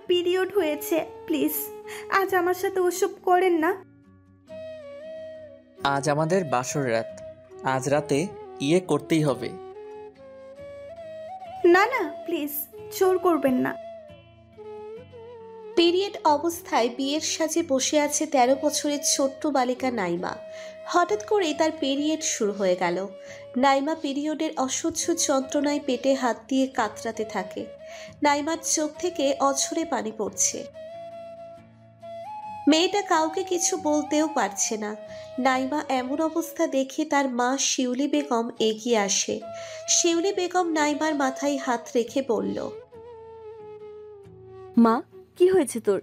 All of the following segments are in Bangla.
পিরিয়ড হয়েছে, প্লিজ আজ আমার সাথে ওসব করেন না। আজ আমাদের বাসর রাত, আজ রাতে করতেই হবে। না না প্লিজ, জোর করবেন না। পিরিয়ড অবস্থায় বিয়ের সাজে বসে আছে ১৩ বছরের ছোট্ট বালিকা নাইমা। হঠাৎ করেই তার পিরিয়ড শুরু হয়ে গেল। নাইমা পিরিয়ডের অসহ্য যন্ত্রণায় পেটে হাত দিয়ে কাতরাতে থাকে। নাইমার চোখ থেকে অঝরে পানি পড়ছে। মেয়েটা কাউকে কিছু বলতেও পারছে না। নাইমা এমন অবস্থা দেখে তার মা শিউলি বেগম এগিয়ে আসে। শিউলি বেগম নাইমার মাথায় হাত রেখে বলল, মা, কি হয়েছে তোর?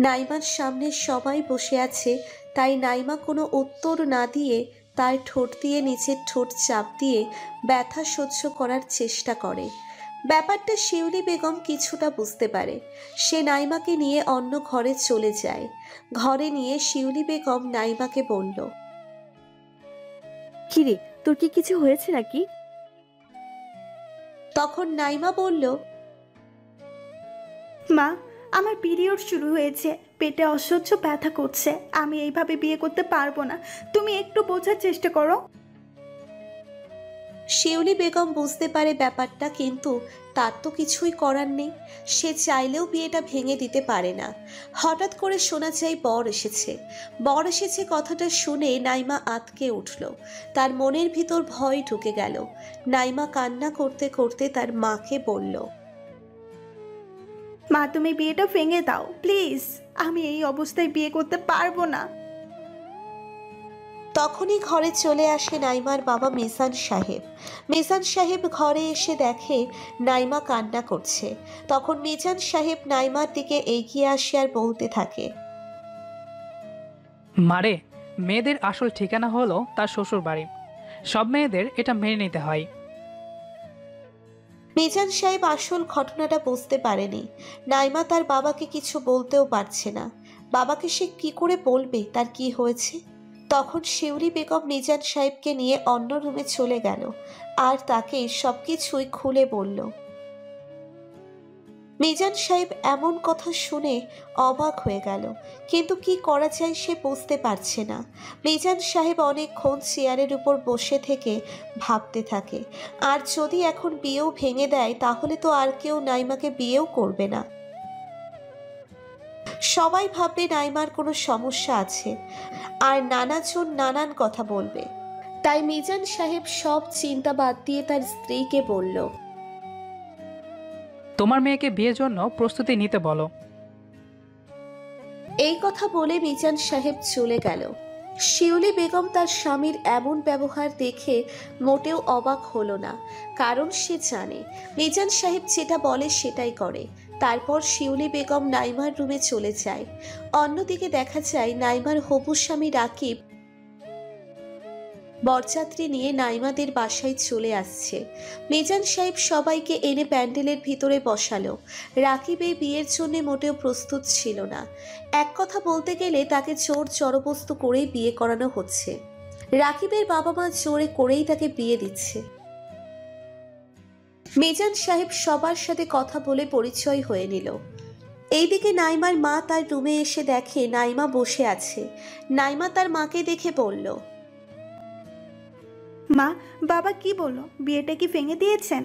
নাইমার সামনে সবাই বসে আছে, তাই নাইমা কোনো উত্তর না দিয়ে তার ঠোঁট দিয়ে নিচের ঠোঁট চাপ দিয়ে ব্যথা সহ্য করার চেষ্টা করে। ব্যাপারটা শিউলি বেগম কিছুটা বুঝতে পারে। সে নাইমাকে নিয়ে অন্য ঘরে চলে যায়। ঘরে নিয়ে শিউলি বেগম নাইমাকে বলল, কিরে, তোর কি কিছু হয়েছে নাকি? তখন নাইমা বলল, মা, আমার পিরিয়ড শুরু হয়েছে, পেটে অসহ্য ব্যথা করছে, আমি এইভাবে বিয়ে করতে পারবো না, তুমি একটু বোঝার চেষ্টা করো। শিউলি বেগম বুঝতে পারে ব্যাপারটা, কিন্তু তার তো কিছুই করার নেই। সে চাইলেও বিয়েটা ভেঙে দিতে পারে না। হঠাৎ করে শোনা যায় বর এসেছে। বর এসেছে কথাটা শুনে নাইমা আঁতকে উঠল। তার মনের ভিতর ভয় ঢুকে গেল। নাইমা কান্না করতে করতে তার মাকে বলল, মা, তুমি বিয়েটা ভেঙে দাও প্লিজ, আমি এই অবস্থায় বিয়ে করতে পারবো না। তখনই ঘরে চলে আসে নাইমার বাবা মিজান সাহেব। মিজান সাহেব ঘরে এসে দেখে নাইমা কান্না করছে। তখন মিজান সাহেব নাইমার দিকে এগিয়ে আসে আর বলতে থাকে, মারে, মেয়েদের আসল ঠিকানা হলো তার শ্বশুর বাড়ি। সব মেয়েদের এটা মেনে নিতে হয়। মিজান সাহেব আসল ঘটনাটা বুঝতে পারেনি। নাইমা তার বাবাকে কিছু বলতেও পারছে না। বাবাকে সে কি করে বলবে তার কি হয়েছে? তখন শিউলি বেগম মিজান সাহেবকে নিয়ে অন্য রুমে চলে গেল আর তাকে সবকিছুই খুলে বলল। মিজান সাহেব এমন কথা শুনে অবাক হয়ে গেল, কিন্তু কি করা যায় সে বুঝতে পারছে না। মিজান সাহেব অনেকক্ষণ চেয়ারের উপর বসে থেকে ভাবতে থাকে, আর যদি এখন বিয়েও ভেঙে দেয় তাহলে তো আর কেউ নাইমাকে বিয়েও করবে না। সবাই ভাববে নাইমার কোনো সমস্যা আছে, আর নানাজন নানান কথা বলবে। তাই মিজান সাহেব সব চিন্তা বাদ দিয়ে তার স্ত্রীকে বলল, তোমার মেয়েকে বিয়ের জন্য প্রস্তুতি নিতে বলো। এই কথা বলে মিজান সাহেব চলে গেল। শিউলি বেগম তার স্বামীর এমন ব্যবহার দেখে মোটেও অবাক হলো না, কারণ সে জানে মিজান সাহেব যেটা বলে সেটাই করে। তারপর শিউলি বেগম নাইমার রুমে চলে যায়। অন্যদিকে দেখা যায় নাইমার হবু স্বামী রাকিব বরযাত্রী নিয়ে নাইমাদের বাসায় চলে আসছে। মিজান সাহেব সবাইকে এনে প্যান্ডেলের ভিতরে বসালো। রাকিব এই বিয়ের জন্য মোটেও প্রস্তুত ছিল না। এক কথা বলতে গেলে তাকে জোর জবরদস্তি করেই বিয়ে করানো হচ্ছে। রাকিবের বাবা মা জোরে করেই তাকে বিয়ে দিচ্ছে। মিজান সাহেব সবার সাথে কথা বলে পরিচয় হয়ে নিল। এইদিকে নাইমার মা তার রুমে এসে দেখে নাইমা বসে আছে। নাইমা তার মাকে দেখে বলল, মা, বাবা কি বললো, বিয়েটা কি ভেঙে দিয়েছেন?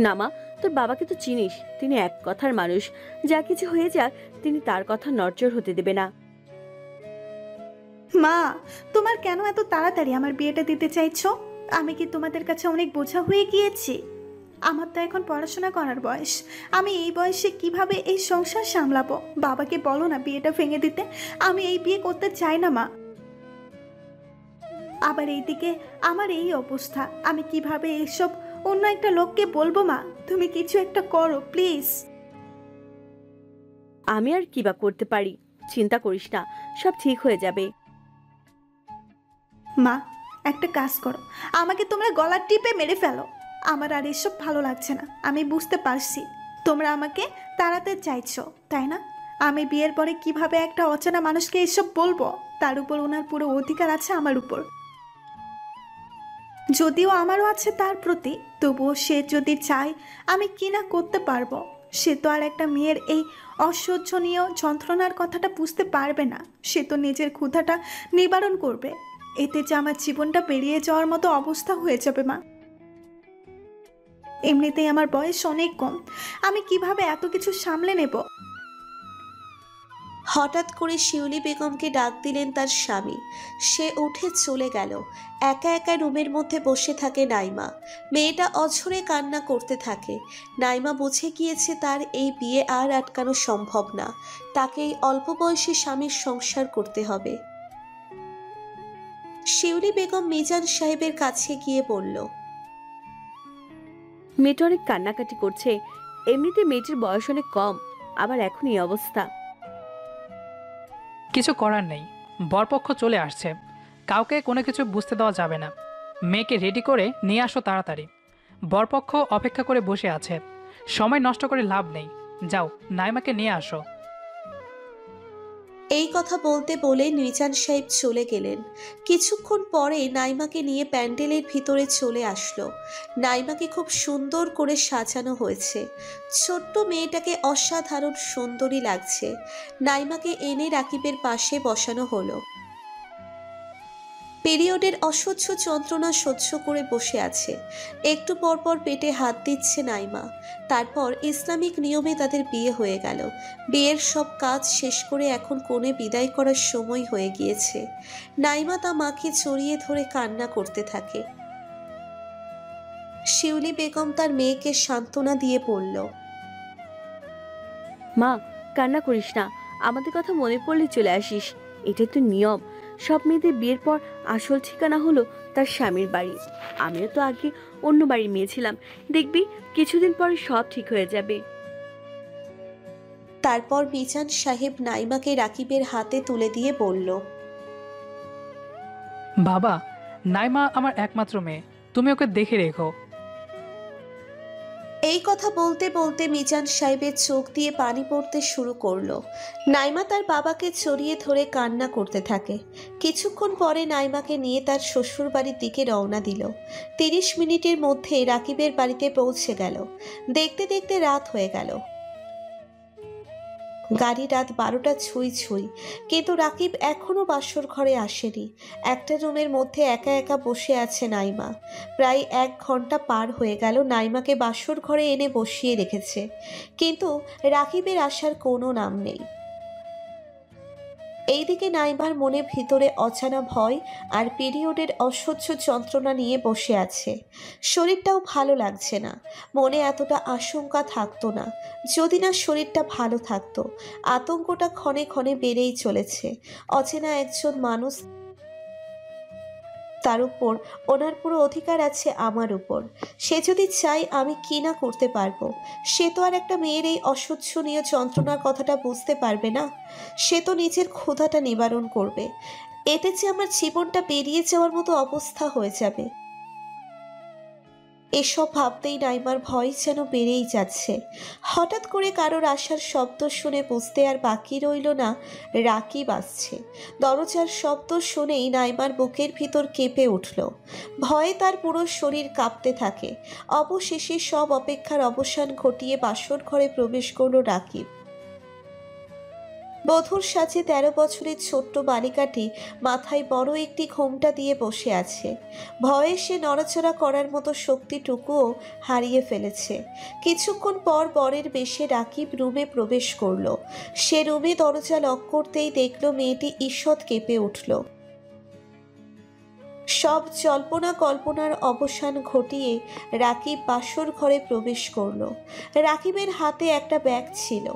না মা, তোর বাবাকে তো চিনিস, তিনি এক কথার মানুষ। যা কিছু হয়ে যাক, তিনি তার কথা নড়চড় হতে দেবে না। মা, তোমার কেন এত তাড়াতাড়ি আমার বিয়েটা দিতে চাইছো? আমি কি তোমাদের কাছে অনেক বোঝা হয়ে গিয়েছি? আমার তো এখন পড়াশোনা করার বয়স, আমি এই বয়সে কিভাবে এই সংসার সামলাবো? বাবাকে বলো না বিয়েটা ভেঙে দিতে, আমি এই বিয়ে করতে চাই না মা। আবার এইদিকে আমার এই অবস্থা, আমি কিভাবে এইসব অন্য একটা লোককে বলবো? মা, তুমি কিছু একটা করো প্লিজ। আমি আর কি বা করতে পারি? চিন্তা করিস না, সব ঠিক হয়ে যাবে। মা, একটা কাজ করো, আমাকে তোমরা গলা টিপে মেরে ফেলো। আমার আর এসব ভালো লাগছে না। আমি বুঝতে পারছি তোমরা আমাকে তাড়াতে চাইছো, তাই না? আমি বিয়ের পরে কিভাবে একটা অচেনা মানুষকে এসব বলবো? তার উপর ওনার পুরো অধিকার আছে আমার উপর। যদিও আমারও আছে তার প্রতি, তবুও সে যদি চায় আমি কি না করতে পারবো। সে তো আর একটা মেয়ের এই অসহ্যনীয় যন্ত্রণার কথাটা বুঝতে পারবে না। সে তো নিজের ক্ষুধাটা নিবারণ করবে। এতে যে আমার জীবনটা পেরিয়ে যাওয়ার মতো অবস্থা হয়ে যাবে মা। এমনিতেই আমার বয়স অনেক কম, আমি কিভাবে এত কিছু সামলে নেব? হঠাৎ করে শিউলি বেগমকে ডাক দিলেন তার স্বামী। সে উঠে চলে গেল। একা একা রুমের মধ্যে বসে থাকে নাইমা। মেয়েটা অঝরে কান্না করতে থাকে। নাইমা বুঝে গিয়েছে তার এই বিয়ে আর আটকানো সম্ভব না। তাকে এই অল্প বয়সী স্বামীর সংসার করতে হবে। শিউলি বেগম মিজান সাহেবের কাছে গিয়ে বলল, মেয়েটা অনেক কান্নাকাটি করছে। এমনিতে মেয়েটির বয়স অনেক কম, আবার এখন এই অবস্থা। কিছু করার নেই, বরপক্ষ চলে আসছে, কাউকে কোনো কিছু বুঝতে দেওয়া যাবে না। মেয়েকে রেডি করে নিয়ে আসো তাড়াতাড়ি। বরপক্ষ অপেক্ষা করে বসে আছে, সময় নষ্ট করে লাভ নেই। যাও, নাইমাকে নিয়ে আসো। এই কথা বলতে বলে মিজান সাহেব চলে গেলেন। কিছুক্ষণ পরে নাইমাকে নিয়ে প্যান্ডেলের ভিতরে চলে আসলো। নাইমাকে খুব সুন্দর করে সাজানো হয়েছে। ছোট্ট মেয়েটাকে অসাধারণ সুন্দরী লাগছে। নাইমাকে এনে রাকিবের পাশে বসানো হলো। পিরিয়ডের অসহ্য যন্ত্রণা সহ্য করে বসে আছে। একটু পর পর পেটে হাত দিচ্ছে নাইমা। তারপর ইসলামিক নিয়মে তাদের বিয়ে হয়ে গেল। বিয়ের সব কাজ শেষ করে এখন কোণে বিদায় করার সময় হয়ে গিয়েছে। নাইমা তা মাকে জড়িয়ে ধরে কান্না করতে থাকে। শিউলি বেগম তার মেয়েকে সান্ত্বনা দিয়ে বলল, মা, কান্না করিস না, আমাদের কথা মনে পড়লে চলে আসিস। এটাই তো নিয়ম। সব মেয়েদের বিয়ের পর আসল ঠিকানা হলো তার স্বামীর বাড়ি। আমিও তো আগে অন্য বাড়ির মেয়ে ছিলাম, দেখবি কিছুদিন পরে সব ঠিক হয়ে যাবে। তারপর মিজান সাহেব নাইমাকে রাকিবের হাতে তুলে দিয়ে বলল, বাবা, নাইমা আমার একমাত্র মেয়ে, তুমি ওকে দেখে রেখো। এই কথা বলতে বলতে মিজান সাহেবের চোখ দিয়ে পানি পড়তে শুরু করলো। নাইমা তার বাবাকে জড়িয়ে ধরে কান্না করতে থাকে। কিছুক্ষণ পরে নাইমাকে নিয়ে তার শ্বশুর বাড়ির দিকে রওনা দিল। 30 মিনিটের মধ্যে রাকিবের বাড়িতে পৌঁছে গেল। দেখতে দেখতে রাত হয়ে গেল। গাড়ি রাত 12টা ছুঁই ছুঁই, কিন্তু রাকিব এখনো বাসর ঘরে আসেনি। একটা রুমের মধ্যে একা একা বসে আছে নাইমা। প্রায় 1 ঘন্টা পার হয়ে গেল নাইমাকে বাসর ঘরে এনে বসিয়ে রেখেছে, কিন্তু রাকিবের আসার কোনো নাম নেই। এইদিকে নাইমার মনে ভিতরে অজানা ভয় আর পিরিয়ডের অসহ্য যন্ত্রণা নিয়ে বসে আছে। শরীরটাও ভালো লাগছে না। মনে এতটা আশঙ্কা থাকতো না যদি না শরীরটা ভালো থাকতো। আতঙ্কটা ক্ষণে ক্ষণে বেড়েই চলেছে। অচেনা একজন মানুষ, তার উপর ওনার পুরো অধিকার আছে আমার উপর। সে যদি চাই আমি কি না করতে পারবো। সে তো আর একটা মেয়ের এই অসহ্যনীয় যন্ত্রণার কথাটা বুঝতে পারবে না। সে তো নিজের ক্ষুধাটা নিবারণ করবে। এতে যে আমার জীবনটা বেরিয়ে যাওয়ার মতো অবস্থা হয়ে যাবে। এসব ভাবতেই নাইমার ভয় যেন বেড়েই যাচ্ছে। হঠাৎ করে কারোর আসার শব্দ শুনে বুঝতে আর বাকি রইল না রাকিব আসছে। দরজার শব্দ শুনেই নাইমার বুকের ভিতর কেঁপে উঠল। ভয়ে তার পুরো শরীর কাঁপতে থাকে। অবশেষে সব অপেক্ষার অবসান ঘটিয়ে বাসর ঘরে প্রবেশ করল রাকিব। বধূর সাজে 13 বছরের ছোট্ট বালিকাটি মাথায় বড় একটি ঘোমটা দিয়ে বসে আছে। ভয়ে সে নড়াচড়া করার মতো শক্তিটুকুও হারিয়ে ফেলেছে। কিছুক্ষণ পর বরের বেশে রাকিব রুমে প্রবেশ করলো। সে রুমে দরজা লক করতেই দেখলো মেয়েটি ঈষৎ কেঁপে উঠল। সব জল্পনা কল্পনার অবসান ঘটিয়ে রাকিব বাসর ঘরে প্রবেশ করলো। রাকিবের হাতে একটা ব্যাগ ছিল।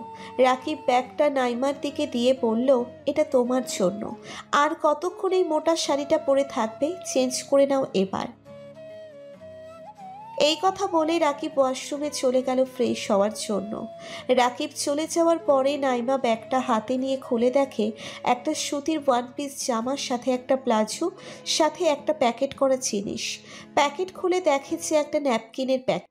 রাকিব ব্যাগটা নাইমার দিকে দিয়ে বলল, এটা তোমার জন্য। আর কতক্ষণ এই মোটা শাড়িটা পরে থাকবে? চেঞ্জ করে নাও এবার। এই কথা বলে রাকিব ওয়াশরুমে চলে গেল ফ্রেশ হওয়ার জন্য। রাকিব চলে যাওয়ার পরে নাইমা ব্যাগটা হাতে নিয়ে খুলে দেখে একটা সুতির 1 পিস জামার সাথে একটা প্লাজো, সাথে একটা প্যাকেট করা জিনিস। প্যাকেট খুলে দেখে যে একটা ন্যাপকিনের প্যাকেট।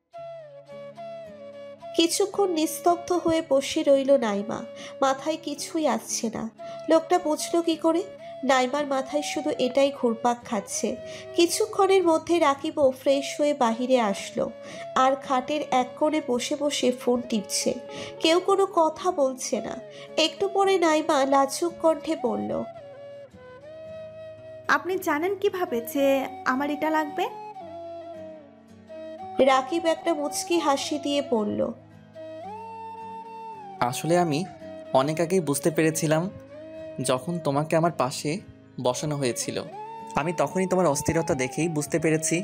কিছুক্ষণ নিস্তব্ধ হয়ে বসে রইল নাইমা। মাথায় কিছুই আসছে না। লোকটা বুঝলো কি করে? নাইমার মাথায় শুধু এটাই ঘুরপাক খাচ্ছে। কিছুক্ষণের মধ্যে রাকিবও ফ্রেশ হয়ে বাহিরে আসলো আর খাটের এক কোণে বসে বসে ফোন টিপছে। কেউ কোনো কথা বলছে না। একটু পরে নাইমা লাজুক কণ্ঠে বলল, আপনি জানেন কিভাবে যে আমার এটা লাগবে? রাকিব একটা মুচকি হাসি দিয়ে বলল, আসলে আমি অনেক আগেই বুঝতে পেরেছিলাম, যখন তোমাকে আমার পাশে বসানো হয়েছিল। আমি তখনই তোমার অস্থিরতা দেখেই বুঝতে পেরেছি।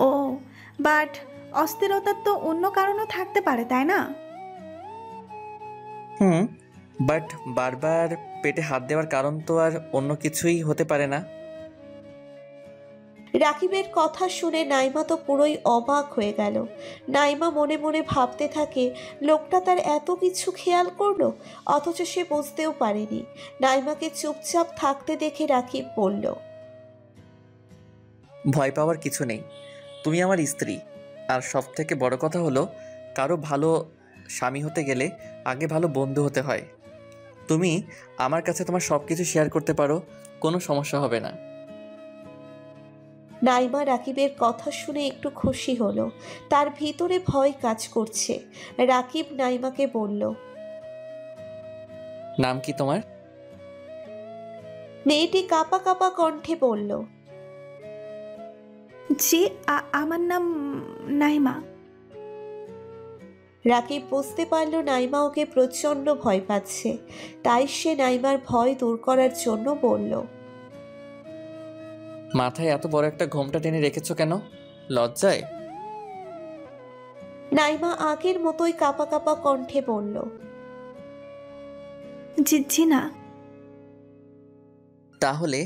ও, বাট অস্থিরতার তো অন্য কারণও থাকতে পারে, তাই না? বাট বারবার পেটে হাত দেওয়ার কারণ তো আর অন্য কিছুই হতে পারে না। রাকিবের কথা শুনে নাইমা তো পুরোই অবাক হয়ে গেল। নাইমা মনে মনে ভাবতে থাকে, লোকটা তার এত কিছু খেয়াল করলো, অথচ সে বুঝতেও পারেনি। নাইমাকে চুপচাপ থাকতে দেখে রাকিব বলল, ভয় পাওয়ার কিছু নেই, তুমি আমার স্ত্রী। আর সব থেকে বড় কথা হলো, কারো ভালো স্বামী হতে গেলে আগে ভালো বন্ধু হতে হয়। তুমি আমার কাছে তোমার সব কিছু শেয়ার করতে পারো, কোনো সমস্যা হবে না। নাইমা রাকিবের কথা শুনে একটু খুশি হলো। তার ভিতরে ভয় কাজ করছে। রাকিব নাইমাকে বলল, নাম কি তোমার? মেয়েটি কাঁপা কাঁপা কণ্ঠে বলল, জি, আমার নাম নাইমা। রাকিব বুঝতে পারল নাইমা ওকে প্রচণ্ড ভয় পাচ্ছে। তাই সে নাইমার ভয় দূর করার জন্য বলল, মাথায় এত বড় একটা ঘোমটা টেনে রেখেছো কেন? লজ্জায়? নাইমা আগের মতোই কাঁপা কাঁপা কণ্ঠে বলল, জি জি না। তাহলে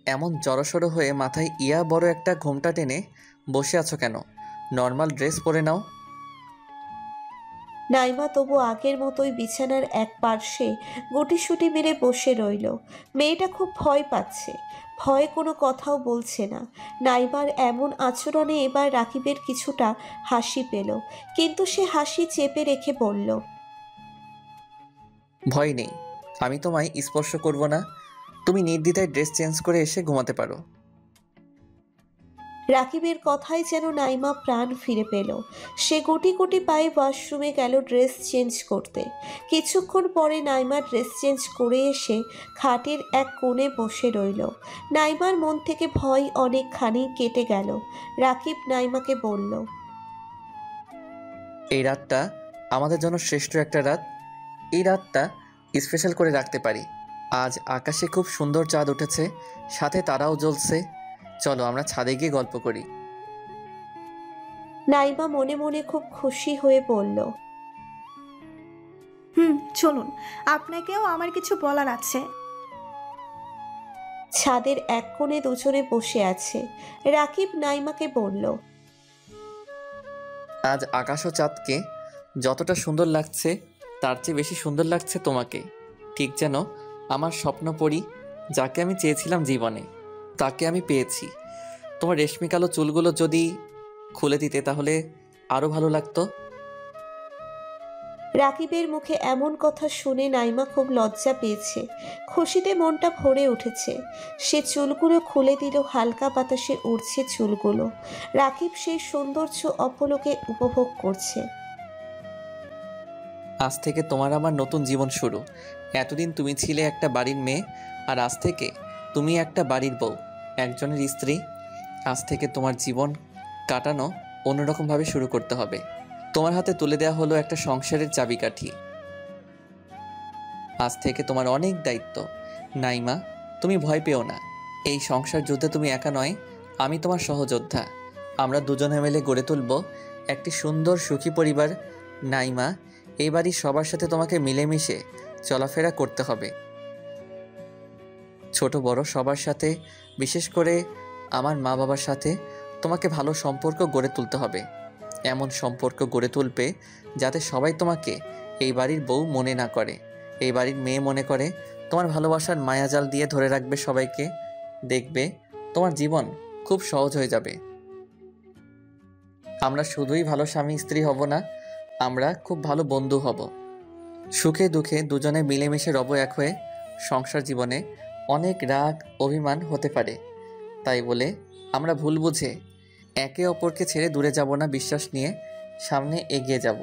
এমন জড়সড় হয়ে মাথায় ইয়া বড় একটা ঘোমটা টেনে বসে আছো কেন? নর্মাল ড্রেস পরে নাও। নাইমা তবু আগের মতোই বিছানার এক পার্শ্বে গুটিসুটি মেরে বসে রইল। মেয়েটা খুব ভয় পাচ্ছে, ভয়ে কোনো কথাও বলছে না। নাইমার এমন আচরণে এবার রাকিবের কিছুটা হাসি পেল, কিন্তু সে হাসি চেপে রেখে বলল, ভয় নেই, আমি তোমায় স্পর্শ করব না। তুমি নির্দ্বিধায় ড্রেস চেঞ্জ করে এসে ঘুমাতে পারো। রাকিবের কথায় যেন নাইমা প্রাণ ফিরে পেল। সে গুটি গুটি পায়ে ওয়াশরুমে গেল ড্রেস চেঞ্জ করতে। কিছুক্ষণ পরে নাইমা ড্রেস চেঞ্জ করে এসে খাটের এক কোণে বসে রইল। নাইমার মন থেকে ভয় অনেকখানি কেটে গেল। রাকিব নাইমাকে বলল, এই রাতটা আমাদের জন্য শ্রেষ্ঠ একটা রাত। এই রাতটা স্পেশাল করে রাখতে পারি। আজ আকাশে খুব সুন্দর চাঁদ উঠেছে, সাথে তারাও জ্বলছে। চলো আমরা ছাদে গিয়ে গল্প করি। নাইমা মনে মনে খুব খুশি হয়ে বলল, চলুন, আপনাকেও আমার কিছু বলার আছে। ছাদের এক কোণে দুজনে বসে আছে। রাকিব নাইমাকে বলল, আজ আকাশ ও চাঁদকে যতটা সুন্দর লাগছে, তার চেয়ে বেশি সুন্দর লাগছে তোমাকে। ঠিক যেন আমার স্বপ্ন পরি, যাকে আমি চেয়েছিলাম জীবনে, তাকে আমি পেয়েছি। তোমার রেশমি কালো চুলগুলো যদি খুলে দিতে তাহলে আরও ভালো লাগতো। রাকিবের মুখে এমন কথা শুনে নাইমা খুব লজ্জা পেয়েছে। খুশিতে মনটা ভরে উঠেছে। সে চুলগুলো খুলে দিল, হালকা বাতাসে উড়ছে চুলগুলো। রাকিব সেই সৌন্দর্য অপলকে উপভোগ করছে। আজ থেকে তোমার আমার নতুন জীবন শুরু। এতদিন তুমি ছিলে একটা বাড়ির মেয়ে, আর আজ থেকে তুমি একটা বাড়ির বউ, একজনের স্ত্রী। আজ থেকে তোমার জীবন কাটানো অন্যরকমভাবে শুরু করতে হবে। তোমার হাতে তুলে দেওয়া হলো একটা সংসারের চাবিকাঠি। আজ থেকে তোমার অনেক দায়িত্ব। নাইমা, তুমি ভয় পেও না। এই সংসার যুদ্ধে তুমি একা নয়, আমি তোমার সহযোদ্ধা। আমরা দুজনে মিলে গড়ে তুলব একটি সুন্দর সুখী পরিবার। নাইমা, এই বাড়ির সবার সাথে তোমাকে মিলেমিশে চলাফেরা করতে হবে। ছোট বড় সবার সাথে, বিশেষ করে আমার মা বাবার সাথে তোমাকে ভালো সম্পর্ক গড়ে তুলতে হবে। এমন সম্পর্ক গড়ে তুলবে যাতে সবাই তোমাকে এই বাড়ির বউ মনে না করে, এই বাড়ির মেয়ে মনে করে। তোমার ভালোবাসার মায়াজাল দিয়ে ধরে রাখবে সবাইকে। দেখবে তোমার জীবন খুব সহজ হয়ে যাবে। আমরা শুধুই ভালো স্বামী স্ত্রী হব না, আমরা খুব ভালো বন্ধু হব। সুখে দুঃখে দুজনে মিলেমিশে রব এক হয়ে। সংসার জীবনে অনেক রাগ অভিমান হতে পারে, তাই বলে আমরা ভুল বুঝে একে অপরকে ছেড়ে দূরে যাব না। বিশ্বাস নিয়ে সামনে এগিয়ে যাব।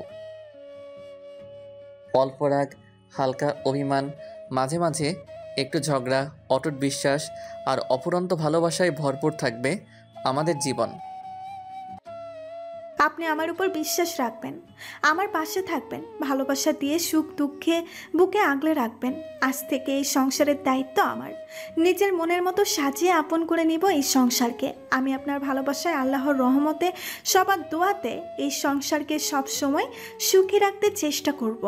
অল্প রাগ, হালকা অভিমান, মাঝে মাঝে একটু ঝগড়া, অটুট বিশ্বাস আর অফুরন্ত ভালোবাসায় ভরপুর থাকবে আমাদের জীবন। আপনি আমার উপর বিশ্বাস রাখবেন, আমার পাশে থাকবেন, ভালোবাসা দিয়ে সুখ দুঃখে বুকে আগলে রাখবেন। আজ থেকে এই সংসারের দায়িত্ব আমার। নিজের মনের মতো সাজিয়ে আপন করে নিব এই সংসারকে। আমি আপনার ভালোবাসায়, আল্লাহর রহমতে, সবার দোয়াতে এই সংসারকে সব সময় সুখী রাখতে চেষ্টা করব।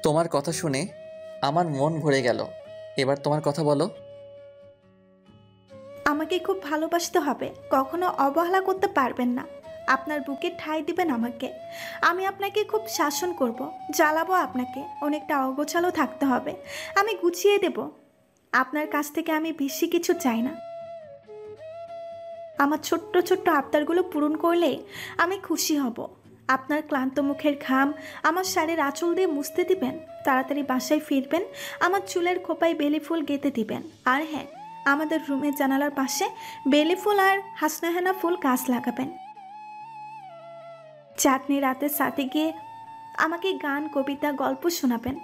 তোমার কথা শুনে আমার মন ভরে গেল। এবার তোমার কথা বলো। আমাকে খুব ভালোবাসতে হবে, কখনো অবহেলা করতে পারবেন না। আপনার বুকে ঠাঁই দিবেন আমাকে। আমি আপনাকে খুব শাসন করব, জ্বালাবো আপনাকে। অনেকটা অগোছালো থাকতে হবে, আমি গুছিয়ে দেব। আপনার কাছ থেকে আমি বেশি কিছু চাই না। আমার ছোট্ট ছোট্ট আবদারগুলো পূরণ করলে আমি খুশি হব। আপনার ক্লান্ত মুখের ঘাম আমার শাড়ির আঁচল দিয়ে মুছতে দিবেন। তাড়াতাড়ি বাসায় ফিরবেন, আমার চুলের খোপায় বেলি ফুল গেঁথে দিবেন। আর হ্যাঁ, আমাদের রুমের জানালার পাশে বেলি ফুল আর হাসনাহেনা ফুল গাছ লাগাবেন। চাঁদনি রাতের সাথে গিয়ে আমাকে গান, কবিতা, গল্প শোনাবেন।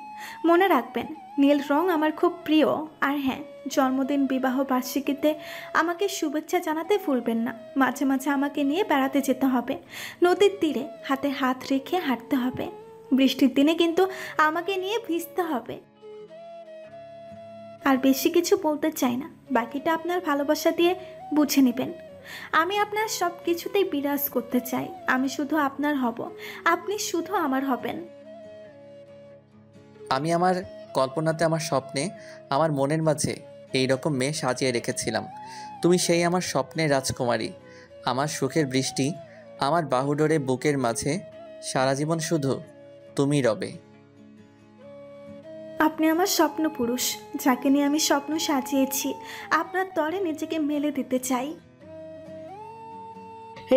মনে রাখবেন, নীল রং আমার খুব প্রিয়। আর হ্যাঁ, জন্মদিন, বিবাহ বার্ষিকীতে আমাকে শুভেচ্ছা জানাতে ভুলবেন না। মাঝে মাঝে আমাকে নিয়ে বেড়াতে যেতে হবে। নদীর তীরে হাতে হাত রেখে হাঁটতে হবে। বৃষ্টির দিনে কিন্তু আমাকে নিয়ে ভিজতে হবে। আর বেশি কিছু বলতে চাই না, বাকিটা আপনার ভালোবাসা দিয়ে বুঝে নেবেন। আমি আপনার সব কিছুতেই বিরাজ করতে চাই। আমি শুধু আপনার হব, আপনি শুধু আমার হবেন। আমি আমার কল্পনাতে, আমার স্বপ্নে, আমার মনের মাঝে এই রকম মেয়ে সাজিয়ে রেখেছিলাম। তুমি সেই আমার স্বপ্নের রাজকুমারী, আমার সুখের বৃষ্টি, আমার বাহুডোরে বুকের মাঝে সারা জীবন শুধু তুমি রবে। আপনি আমার স্বপ্ন পুরুষ, যাকে নিয়ে আমি স্বপ্ন সাজিয়েছি। আপনার তরে নিজেকে মেলে দিতে চাই।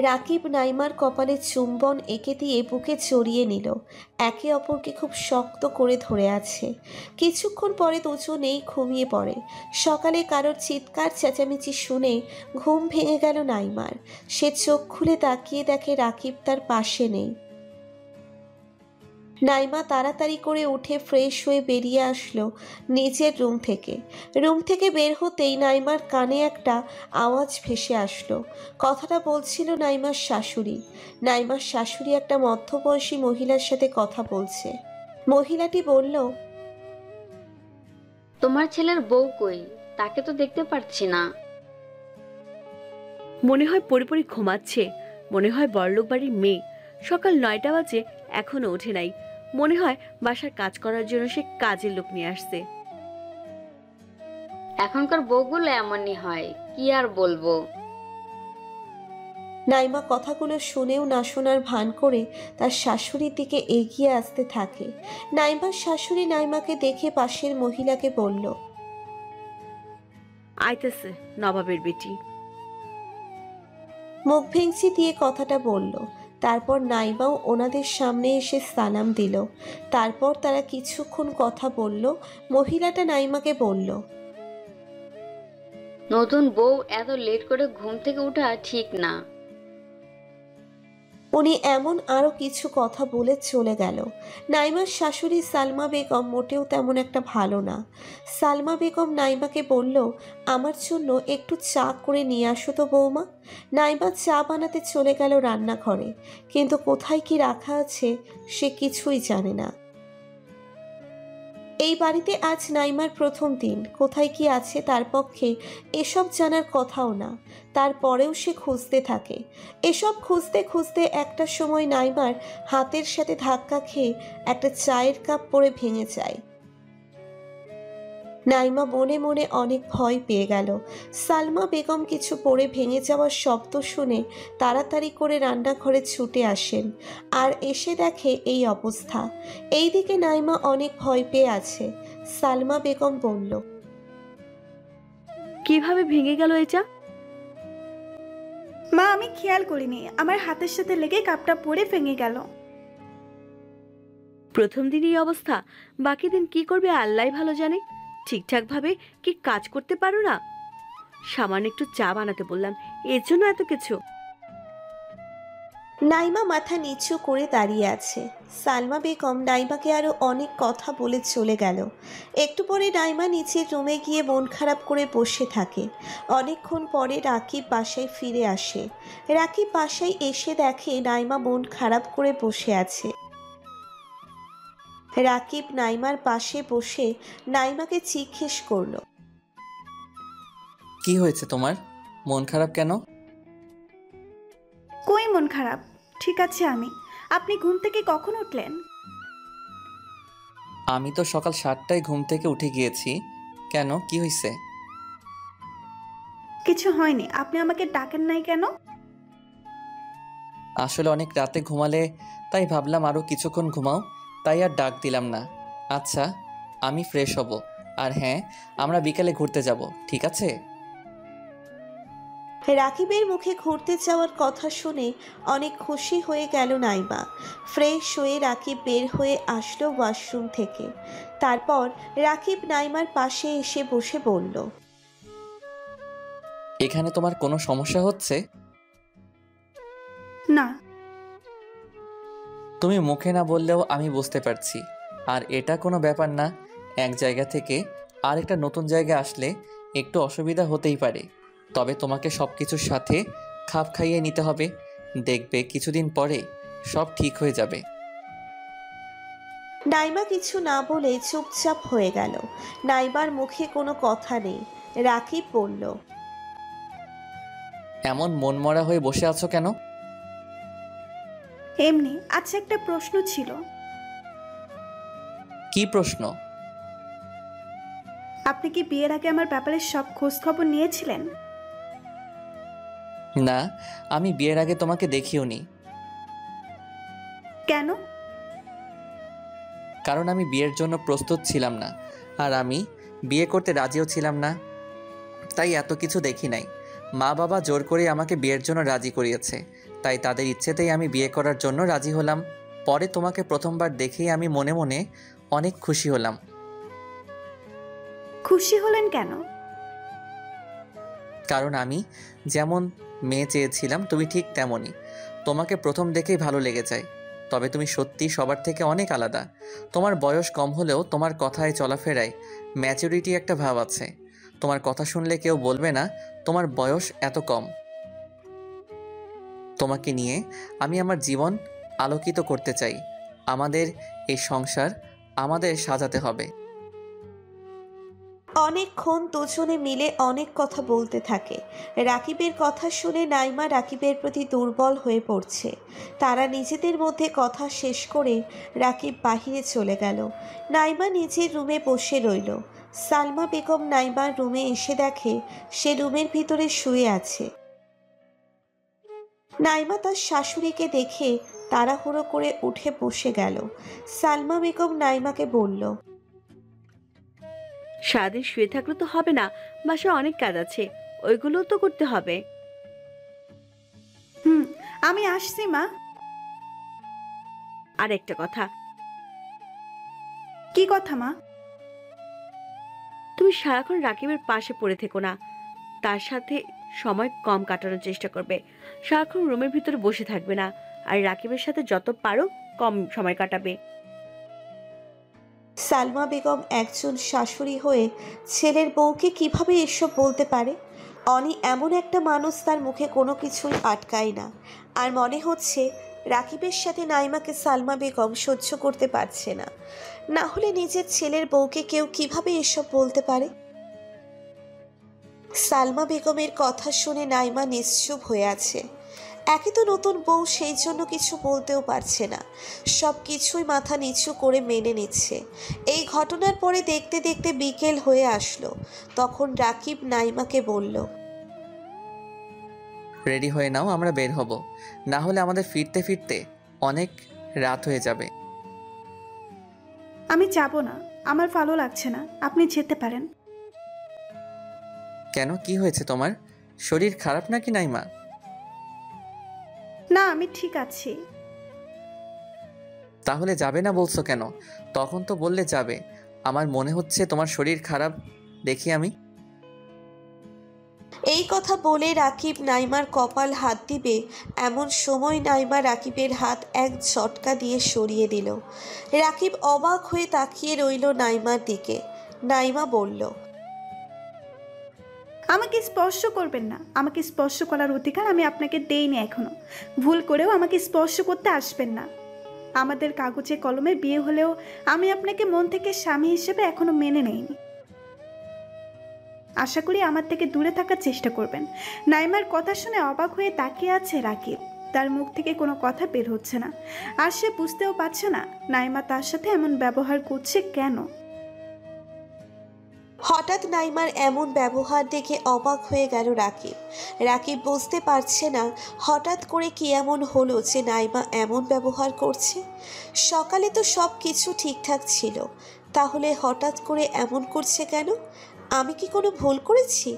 রাকিব নাইমার কপালে চুম্বন এঁকে দিয়ে বুকে জড়িয়ে নিল। একে অপরকে খুব শক্ত করে ধরে আছে। কিছুক্ষণ পরে দুজনেই ঘুমিয়ে পড়ে। সকালে কারোর চিৎকার চেঁচামেচি শুনে ঘুম ভেঙে গেল নাইমার। সে চোখ খুলে তাকিয়ে দেখে রাকিব তার পাশে নেই। নাইমা তাড়াতাড়ি করে উঠে ফ্রেশ হয়ে বেরিয়ে আসলো নিজের রুম থেকে বের হতেই নাইমার কানে একটা আওয়াজ ভেসে আসলো। কথাটা বলছিল নাইমার শাশুড়ি। নাইমার শাশুড়ি একটা মধ্যবয়সী মহিলার সাথে কথা বলছে। মহিলাটি বলল, তোমার ছেলের বউ কই? তাকে তো দেখতে পাচ্ছি না। মনে হয় পরিপরি ঘুমাচ্ছে। মনে হয় বড়লোক বাড়ির মেয়ে। সকাল 9টা বাজে, এখনো ওঠে নাই। মনে হয় বাসার কাজ করার জন্য সে কাজের লোক নিয়ে আসছে। এখনকার বউগুলো এমনই হয়, কি আর বলবো। নাইমা কথাগুলো শুনেও না শোনার ভান করে তার শাশুড়ির দিকে এগিয়ে আসতে থাকে। নাইমার শাশুড়ি নাইমাকে দেখে পাশের মহিলাকে বলল, আইতেছে নবাবের বেটি। মুখ ভেঙচি দিয়ে কথাটা বলল। তারপর নাইমাও ওনাদের সামনে এসে সালাম দিল। তারপর তারা কিছুক্ষণ কথা বলল। মহিলাটা নাইমাকে বলল, নতুন বউ এত লেট করে ঘুম থেকে ওঠা ঠিক না। উনি এমন আরও কিছু কথা বলে চলে গেল। নাইমার শাশুড়ি সালমা বেগম মোটেও তেমন একটা ভালো না। সালমা বেগম নাইমাকে বলল, আমার জন্য একটু চা করে নিয়ে আসো তো বৌমা। নাইমা চা বানাতে চলে গেল রান্নাঘরে, কিন্তু কোথায় কি রাখা আছে সে কিছুই জানে না। এই বাড়িতে আজ নাইমার প্রথম দিন। কোথায় কি আছে তার পক্ষে এসব জানার কথাও না। তারপরেও সে খুঁজতে থাকে। এসব খুঁজতে খুঁজতে একটা সময় নাইমার হাতের সাথে ধাক্কা খেয়ে একটা চায়ের কাপ পড়ে ভেঙে যায়। নাইমা মনে মনে অনেক ভয় পেয়ে গেল। সালমা বেগম কিছু পড়ে ভেঙে যাওয়ার শব্দ শুনে তাড়াতাড়ি করে রান্নাঘরে ছুটে আসেন, আর এসে দেখে এই অবস্থা। এইদিকে নাইমা অনেক ভয় পেয়ে আছে। সালমা বেগম বলল, কিভাবে ভেঙে গেল এটা? মা, আমি খেয়াল করিনি, আমার হাতের সাথে লেগে কাপটা পড়ে ভেঙে গেল। প্রথম দিন এই অবস্থা, বাকি দিন কি করবে আল্লাহই ভালো জানে। ঠিকঠাকভাবে কি কাজ করতে পারো না? সামান্য একটু চা বানাতে বললাম, এর জন্য এত কিছু? নাইমা মাথা নিচু করে দাঁড়িয়ে আছে। সালমা বেগম নাইমাকে আরও অনেক কথা বলে চলে গেল। একটু পরে নাইমা নিচের রুমে গিয়ে মন খারাপ করে বসে থাকে। অনেকক্ষণ পরে রাকিব বাসায় ফিরে আসে। রাকিব বাসায় এসে দেখে নাইমা মন খারাপ করে বসে আছে। রাকিব নাইমার পাশে বসে নাইমাকে জিজ্ঞেস করলো, কি হয়েছে তোমার? মন খারাপ কেন? কই মন খারাপ, ঠিক আছে আমি। আপনি ঘুম থেকে কখন উঠলেন? আমি তো সকাল 7টায় ঘুম থেকে উঠে গিয়েছি। কেন, কি হয়েছে? কিছু হয়নি, আপনি আমাকে ডাকেন নাই কেন? আসলে অনেক রাতে ঘুমালে, তাই ভাবলাম আরও কিছুক্ষণ ঘুমাও, তাই আর ডাক দিলাম না। আচ্ছা, আমি ফ্রেশ হব। আর হ্যাঁ, আমরা বিকালে ঘুরতে যাব, ঠিক আছে? রাকিবের মুখে ঘুরতে যাওয়ার কথা শুনে অনেক খুশি হয়ে গেল নাইমা। ফ্রেশ হয়ে রাকিব বের হয়ে আসলো ওয়াশরুম থেকে। তারপর রাকিব নাইমার পাশে এসে বসে বলল, এখানে তোমার কোনো সমস্যা হচ্ছে? না। তুমি মুখে না বললেও আমি বুঝতে পারছি। আর এটা কোনো ব্যাপার না, এক জায়গা থেকে আরেকটা নতুন জায়গায় আসলে একটু অসুবিধা হতেই পারে। তবে তোমাকে সব কিছুর সাথে খাপ খাইয়ে নিতে হবে। দেখবে কিছুদিন পরে সব ঠিক হয়ে যাবে। নাইমা কিছু না বলে চুপচাপ হয়ে গেল। নাইমার মুখে কোনো কথা নেই। রাকিব বলল, এমন মনমরা হয়ে বসে আছো কেন? এমনি। আচ্ছা, একটা প্রশ্ন ছিল। কি প্রশ্ন? আপনি কি বিয়ের আগে আমার ব্যাপারে সব খোঁজ খবর নিয়েছিলেন? না, আমি বিয়ের আগে তোমাকে দেখিও নি। কেন? কারণ আমি বিয়ের জন্য প্রস্তুত ছিলাম না, আর আমি বিয়ে করতে রাজিও ছিলাম না, তাই এত কিছু দেখি নাই। মা বাবা জোর করে আমাকে বিয়ের জন্য রাজি করিয়েছে, তাই তাদের ইচ্ছেতেই আমি বিয়ে করার জন্য রাজি হলাম। পরে তোমাকে প্রথমবার দেখেই আমি মনে মনে অনেক খুশি হলাম। খুশি হলেন কেন? কারণ আমি যেমন মেয়ে চেয়েছিলাম তুমি ঠিক তেমনই। তোমাকে প্রথম দেখেই ভালো লেগে যায়। তবে তুমি সত্যি সবার থেকে অনেক আলাদা। তোমার বয়স কম হলেও তোমার কথায় চলাফেরায় ম্যাচুরিটি একটা ভাব আছে। তোমার কথা শুনলে কেউ বলবে না তোমার বয়স এত কম। তোমাকে নিয়ে আমি আমার জীবন আলোকিত করতে চাই। আমাদের এই সংসার আমাদের সাজাতে হবে। অনেকক্ষণ দুজনে মিলে অনেক কথা বলতে থাকে। রাকিবের কথা শুনে নাইমা রাকিবের প্রতি দুর্বল হয়ে পড়ছে। তারা নিজেদের মধ্যে কথা শেষ করে রাকিব বাহিরে চলে গেল। নাইমা নিজের রুমে বসে রইল। সালমা বেগম নাইমার রুমে এসে দেখে সে রুমের ভিতরে শুয়ে আছে। নাইমা তার শাশুড়িকে দেখে তাড়াহুড়ো করে উঠে বসে গেল। সালমা বেগম নাইমাকে বলল, সারাদিন শুয়ে থাকলে তো হবে না, বাসায় অনেক কাজ আছে, ওইগুলোও তো করতে হবে। আমি আসছি মা। আর একটা কথা, কি কথা মা? তুমি সারাক্ষণ রাকিবের পাশে পড়ে থেকো না, তার সাথে সময় কম কাটানোর চেষ্টা করবে। সারাক্ষণ রুমের ভিতরে বসে থাকবে না, আর রাকিবের সাথে যত পারো কম সময় কাটাবে। সালমা বেগম একজন শাশুড়ি হয়ে ছেলের বউকে কিভাবে এসব বলতে পারে? অনি এমন একটা মানুষ, তার মুখে কোনো কিছুই আটকায় না। আর মনে হচ্ছে রাকিবের সাথে নাইমাকে সালমা বেগম সহ্য করতে পারছে না। না হলে নিজের ছেলের বউকে কেউ কিভাবে এসব বলতে পারে? সালমা বেগমের কথা শুনে নাইমা নিশ্চুপ হয়ে আছে। একে তো নতুন বউ, সেই জন্য কিছু বলতেও পারছে না। সব কিছুই মাথা নিচু করে মেনে নিচ্ছে। এই ঘটনার পরে দেখতে দেখতে বিকেল হয়ে আসলো। তখন রাকিব নাইমাকে বলল, রেডি হয়ে নাও, আমরা বের হব। না হলে আমাদের ফিরতে ফিরতে অনেক রাত হয়ে যাবে। আমি যাব না, আমার ভালো লাগছে না, আপনি যেতে পারেন। কেন, কি হয়েছে তোমার? শরীর খারাপ নাকি নাইমা? না, আমি ঠিক আছি। তাহলে যাবে না বলছো কেন? তখন তো বললে যাবে। আমার মনে হচ্ছে তোমার শরীর খারাপ দেখি আমি। এই কথা বলে রাকিব নাইমার কপাল হাত দিবে এমন সময় নাইমা রাকিবের হাত এক ঝটকা দিয়ে সরিয়ে দিল। রাকিব অবাক হয়ে তাকিয়ে রইল নাইমার দিকে। নাইমা বলল, আমাকে স্পর্শ করবেন না। আমাকে স্পর্শ করার অধিকার আমি আপনাকে দেইনি এখনো। ভুল করেও আমাকে স্পর্শ করতে আসবেন না। আমাদের কাগজে কলমে বিয়ে হলেও আমি আপনাকে মন থেকে স্বামী হিসেবে এখনো মেনে নেইনি। আশা করি আমার থেকে দূরে থাকার চেষ্টা করবেন। নাইমার কথা শুনে অবাক হয়ে তাকিয়ে আছে রাকিব। তার মুখ থেকে কোনো কথা বের হচ্ছে না, আর সে বুঝতেও পারছে না নাইমা তার সাথে এমন ব্যবহার করছে কেন। হঠাৎ নাইমার এমন ব্যবহার দেখে অবাক হয়ে গেল রাকিব। রাকিব বুঝতে পারছে না হঠাৎ করে কি এমন হলো যে নাইমা এমন ব্যবহার করছে। সকালে তো সব কিছু ঠিকঠাক ছিল, তাহলে হঠাৎ করে এমন করছে কেন? আমি কি কোনো ভুল করেছি,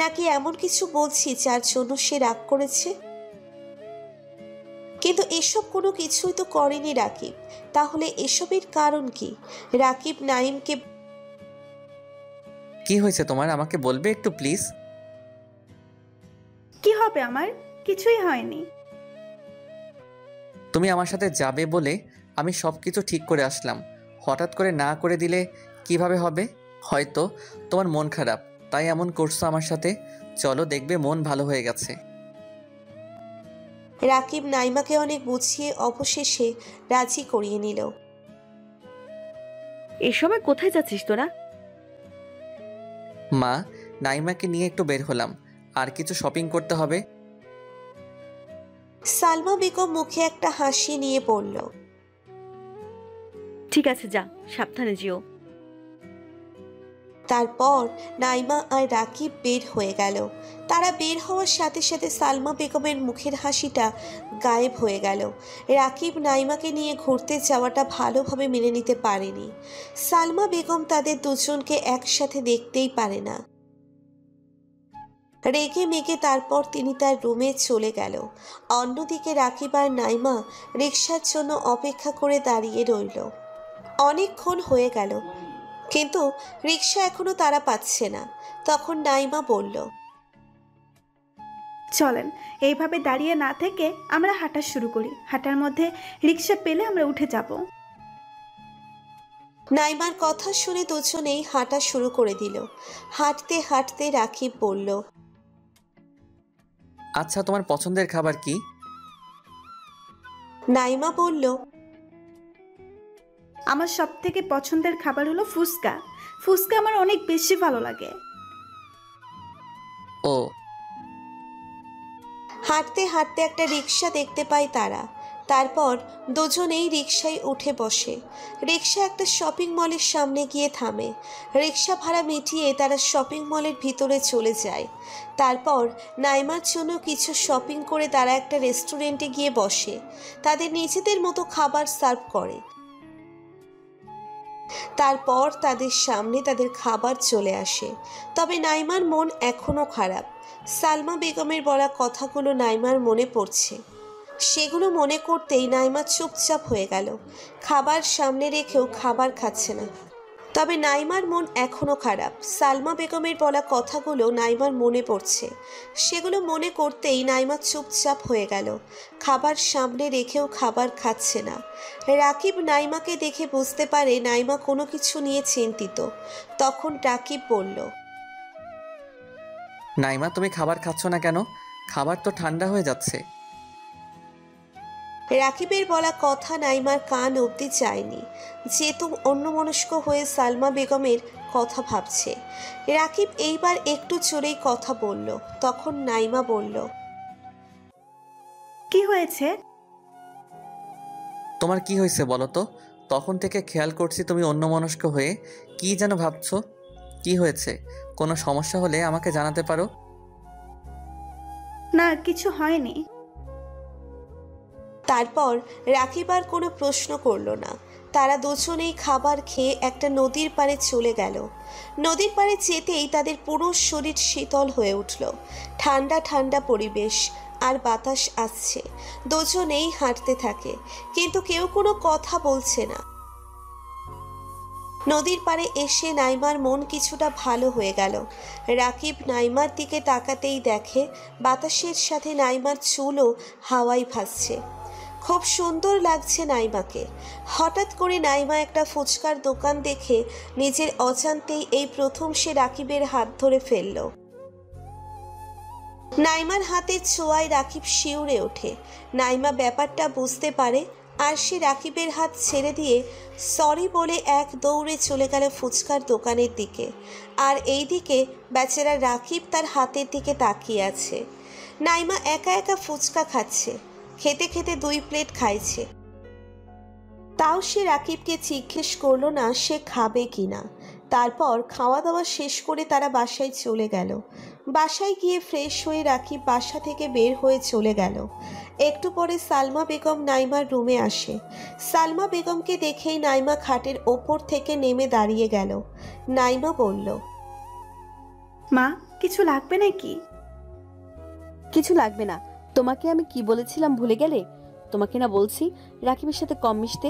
নাকি এমন কিছু বলছি যার জন্য সে রাগ করেছে? কিন্তু এসব কোনো কিছুই তো করেনি রাকিব। তাহলে এসবের কারণ কি? রাকিব নাইমকে, কি হয়েছে তোমার আমাকে বলবে একটু প্লিজ? কি হবে আমার? কিছুই হয়নি। তুমি আমার সাথে যাবে বলে আমি সব কিছু ঠিক করে আসলাম। হঠাৎ করে না করে দিলে কিভাবে হবে? হয়তো তোমার মন খারাপ তাই এমন করছো আমার সাথে। চলো দেখবে মন ভালো হয়ে গেছে। রাকিব নাইমাকে অনেক বুঝিয়ে অবশেষে রাজি করিয়ে নিল। এই সময় কোথায় যাচ্ছিস তোরা? মা, নাইমাকে নিয়ে একটু বের হলাম, আর কিছু শপিং করতে হবে। সালমা বেগম মুখে একটা হাসি নিয়ে বলল, ঠিক আছে যা, সাবধানে যেও। তারপর নাইমা আর রাকিব বের হয়ে গেল। তারা বের হওয়ার সাথে সাথে সালমা বেগমের মুখের হাসিটা গায়েব হয়ে গেল। রাকিব নাইমাকে নিয়ে ঘুরতে যাওয়াটা ভালোভাবে মেনে নিতে পারেনি। সালমা বেগম তাদের দুজনকে একসাথে দেখতেই পারে না। রেগে মেগে তারপর তিনি তার রুমে চলে গেল। অন্যদিকে রাকিব আর নাইমা রিকশার জন্য অপেক্ষা করে দাঁড়িয়ে রইল। অনেকক্ষণ হয়ে গেল, কিন্তু রিকশা এখনো তারা পাচ্ছে না। তখন নাইমা বলল, চলেন এইভাবে দাঁড়িয়ে না থেকে আমরা হাঁটা শুরু করি। হাঁটার মধ্যে রিক্সা পেলে আমরা উঠে যাব। নাইমার কথা শুনে দুজনেই হাঁটা শুরু করে দিল। হাঁটতে হাঁটতে রাকিব বলল, আচ্ছা তোমার পছন্দের খাবার কি? নাইমা বলল, আমার সব থেকে পছন্দের খাবার হলো ফুচকা। ফুচকা আমার অনেক বেশি ভালো লাগে। ও। হাঁটতে হাঁটতে একটা রিকশা দেখতে পায় তারা। তারপর দুজনেই রিকশায় উঠে বসে। রিকশা একটা শপিং মলের সামনে গিয়ে থামে। রিকশা ভাড়া মিটিয়ে তারা শপিং মলের ভিতরে চলে যায়। তারপর নাইমার জন্য কিছু শপিং করে তারা একটা রেস্টুরেন্টে গিয়ে বসে। তাদের নিজেদের মতো খাবার সার্ভ করে। তারপর তাদের সামনে তাদের খাবার চলে আসে। তবে নাইমার মন এখনো খারাপ। সালমা বেগমের বলা কথাগুলো নাইমার মনে পড়ছে। সেগুলো মনে করতেই নাইমা চুপচাপ হয়ে গেল। খাবার সামনে রেখেও খাবার খাচ্ছে না। তবে নাইমার মন এখনো খারাপ। সালমা বেগমের বলা কথাগুলো নাইমার মনে পড়ছে। সেগুলো মনে করতেই নাইমা চুপচাপ হয়ে গেল। খাবার সামনে রেখেও খাবার খাচ্ছে না। রাকিব নাইমাকে দেখে বুঝতে পারে নাইমা কোনো কিছু নিয়ে চিন্তিত। তখন রাকিব বলল, নাইমা, তুমি খাবার খাচ্ছ না কেন? খাবার তো ঠান্ডা হয়ে যাচ্ছে। রাকিবের বলা কথা নাইমার কান অবধি যায়নি, যেহেতু অন্যমনস্ক হয়ে সালমা বেগমের কথা ভাবছে। রাকিব এইবার একটু জোরেই কথা বলল। তখন নাইমা বলল, কি হয়েছে? তোমার কি হয়েছে বলো তো? তখন থেকে খেয়াল করছি তুমি অন্যমনস্ক হয়ে কি যেন ভাবছো। কি হয়েছে? কোনো সমস্যা হলে আমাকে জানাতে পারো। না, কিছু হয়নি। তারপর রাকিব আর কোনো প্রশ্ন করল না। তারা দুজনেই খাবার খেয়ে একটা নদীর পাড়ে চলে গেল। নদীর পাড়ে যেতেই তাদের পুরো শরীর শীতল হয়ে উঠল। ঠান্ডা ঠান্ডা পরিবেশ, আর বাতাস আসছে। দুজনেই হাঁটতে থাকে, কিন্তু কেউ কোনো কথা বলছে না। নদীর পাড়ে এসে নাইমার মন কিছুটা ভালো হয়ে গেল। রাকিব নাইমার দিকে তাকাতেই দেখে বাতাসের সাথে নাইমার চুলও হাওয়ায় ভাসছে। খুব সুন্দর লাগছে নাইমাকে। হঠাৎ করে নাইমা একটা ফুচকার দোকান দেখে নিজের অজান্তেই এই প্রথম সে রাকিবের হাত ধরে ফেলল। নাইমার হাতের ছোঁয়ায় রাকিব শিউরে ওঠে। নাইমা ব্যাপারটা বুঝতে পারে আর সে রাকিবের হাত ছেড়ে দিয়ে সরি বলে এক দৌড়ে চলে গেল ফুচকার দোকানের দিকে। আর এই দিকে বেচারা রাকিব তার হাতের দিকে তাকিয়ে আছে। নাইমা একা একা ফুচকা খাচ্ছে, খেতে খেতে 2 প্লেট খাইছে। তাও সে রাকিবকে জিজ্ঞেস করলো না সে খাবে কিনা। তারপর খাওয়া দাওয়া শেষ করে তারা বাসায় চলে গেল। বাসায় গিয়ে ফ্রেশ হয়ে রাকিব বাসা থেকে বের হয়ে চলে গেল। একটু পরে সালমা বেগম নাইমার রুমে আসে। সালমা বেগমকে দেখেই নাইমা খাটের ওপর থেকে নেমে দাঁড়িয়ে গেল। নাইমা বলল, মা, কিছু লাগবে নাকি? কিছু লাগবে না। তোমাকে আমি কি বলেছিলাম ভুলে গেলে? তোমাকে না বলছি রাকিবের সাথে কম মিশতে?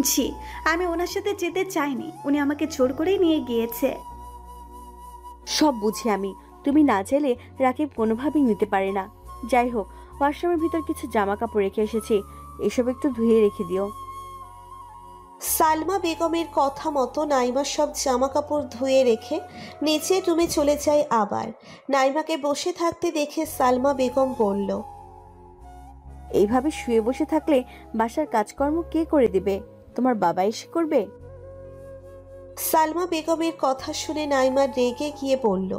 জি, আমি ওনার সাথে যেতে চাইনি, উনি আমাকে জোর করেই নিয়ে গিয়েছে। সব বুঝি আমি, তুমি না চাইলে রাকিব কোনোভাবেই নিতে পারে না। যাই হোক, ওয়াশরুমের ভিতর কিছু জামা কাপড় রেখে এসেছি, এসব একটু ধুয়ে রেখে দিও। সালমা বেগমের কথা মতো নাইমা সব জামা কাপড় ধুয়ে রেখে নিচের রুমে চলে যায়। আবার নাইমাকে বসে থাকতে দেখে সালমা বেগম বলল, এইভাবে শুয়ে বসে থাকলে বাসার কাজকর্ম কে করে দিবে? তোমার বাবা এসে করবে? সালমা বেগমের কথা শুনে নাইমা রেগে গিয়ে বলল,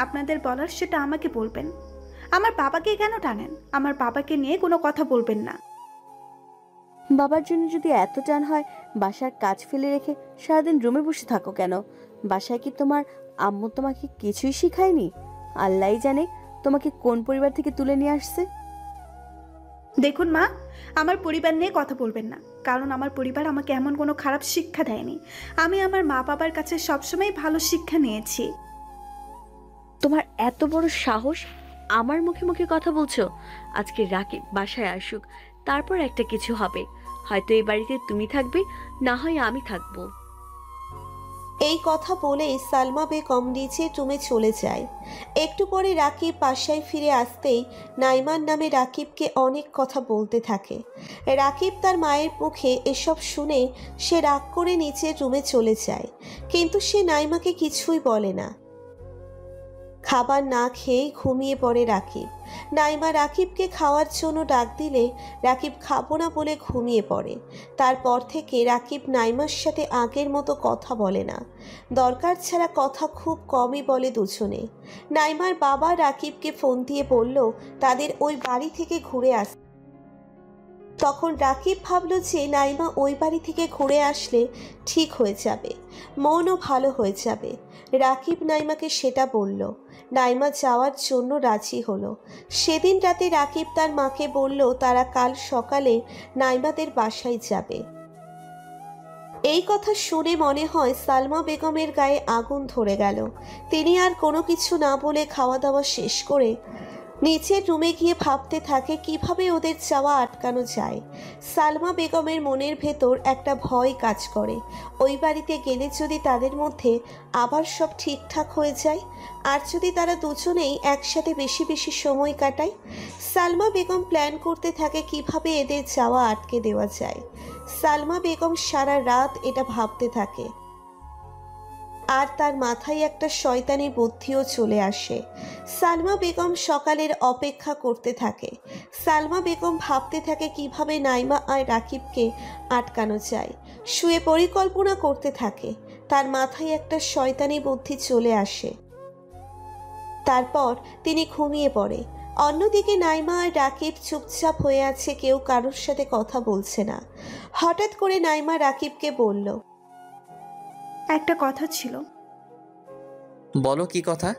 আপনাদের বলার সেটা আমাকে বলবেন, আমার বাবাকে কেন টানেন? আমার বাবাকে নিয়ে কোনো কথা বলবেন না। বাবার জন্য যদি এত টান হয়, বাসার কাজ ফেলে রেখে সারাদিন রুমে বসে থাকো কেন? বাসায় কি তোমার আম্মু তোমাকে কিছুই শিখায়নি? আল্লাহই জানে তোমাকে কোন পরিবার থেকে তুলে নিয়ে আসছে। দেখুন মা, আমার পরিবার নিয়ে কথা বলবেন না, কারণ আমার পরিবার আমাকে এমন কোনো খারাপ শিক্ষা দেয়নি। আমি আমার মা বাবার কাছে সবসময় ভালো শিক্ষা নিয়েছি। তোমার এত বড় সাহস, আমার মুখে মুখে কথা বলছো? আজকে রাকিব বাসায় আসুক, তারপর একটা কিছু হবে। হয়তো এই বাড়িতে তুমি থাকবে, না হয় আমি থাকবো। এই কথা বলেই সালমা বেগম নিচের রুমে চলে যায়। একটু পরে রাকিব বাসায় ফিরে আসতেই নাইমার নামে রাকিবকে অনেক কথা বলতে থাকে। রাকিব তার মায়ের মুখে এসব শুনে সে রাগ করে নিচের রুমে চলে যায়, কিন্তু সে নাইমাকে কিছুই বলে না। খাবার না খেয়ে ঘুমিয়ে পড়ে রাকিব। নাইমা রাকিবকে খাওয়ার জন্য ডাক দিলে রাকিব খাবো না বলে ঘুমিয়ে পড়ে। তারপর থেকে রাকিব নাইমার সাথে আগের মতো কথা বলে না। দরকার ছাড়া কথা খুব কমই বলে দুজনে। নাইমার বাবা রাকিবকে ফোন দিয়ে বলল তাদের ওই বাড়ি থেকে ঘুরে আসতে। তখন রাকিব ভাবল যে নাইমা ওই বাড়ি থেকে ঘুরে আসলে ঠিক হয়ে যাবে, মনও ভালো হয়ে যাবে। রাকিব নাইমাকে সেটা বলল। নাইমা যাওয়ার জন্য রাজি হলো। সেদিন রাতে রাকিব তার মাকে বলল তারা কাল সকালে নাইমাদের বাসায় যাবে। এই কথা শুনে মনে হয় সালমা বেগমের গায়ে আগুন ধরে গেল। তিনি আর কোনো কিছু না বলে খাওয়া দাওয়া শেষ করে নিচের রুমে গিয়ে ভাবতে থাকে কিভাবে ওদের যাওয়া আটকানো যায়। সালমা বেগমের মনের ভেতর একটা ভয় কাজ করে, ওই বাড়িতে গেলে যদি তাদের মধ্যে আবার সব ঠিকঠাক হয়ে যায়, আর যদি তারা দুজনেই একসাথে বেশি বেশি সময় কাটায়। সালমা বেগম প্ল্যান করতে থাকে কিভাবে এদের যাওয়া আটকে দেওয়া যায়। সালমা বেগম সারা রাত এটা ভাবতে থাকে, আর তার মাথায় একটা শয়তানি বুদ্ধিও চলে আসে। সালমা বেগম সকালের অপেক্ষা করতে থাকে। সালমা বেগম ভাবতে থাকে কিভাবে নাইমা আর রাকিবকে আটকানো যায়। শুয়ে পরিকল্পনা করতে থাকে। তার মাথায় একটা শয়তানি বুদ্ধি চলে আসে। তারপর তিনি ঘুমিয়ে পড়ে। অন্যদিকে নাইমা আর রাকিব চুপচাপ হয়ে আছে, কেউ কারোর সাথে কথা বলছে না। হঠাৎ করে নাইমা রাকিবকে বলল, একটা কথা ছিল। বলো, কি কথা?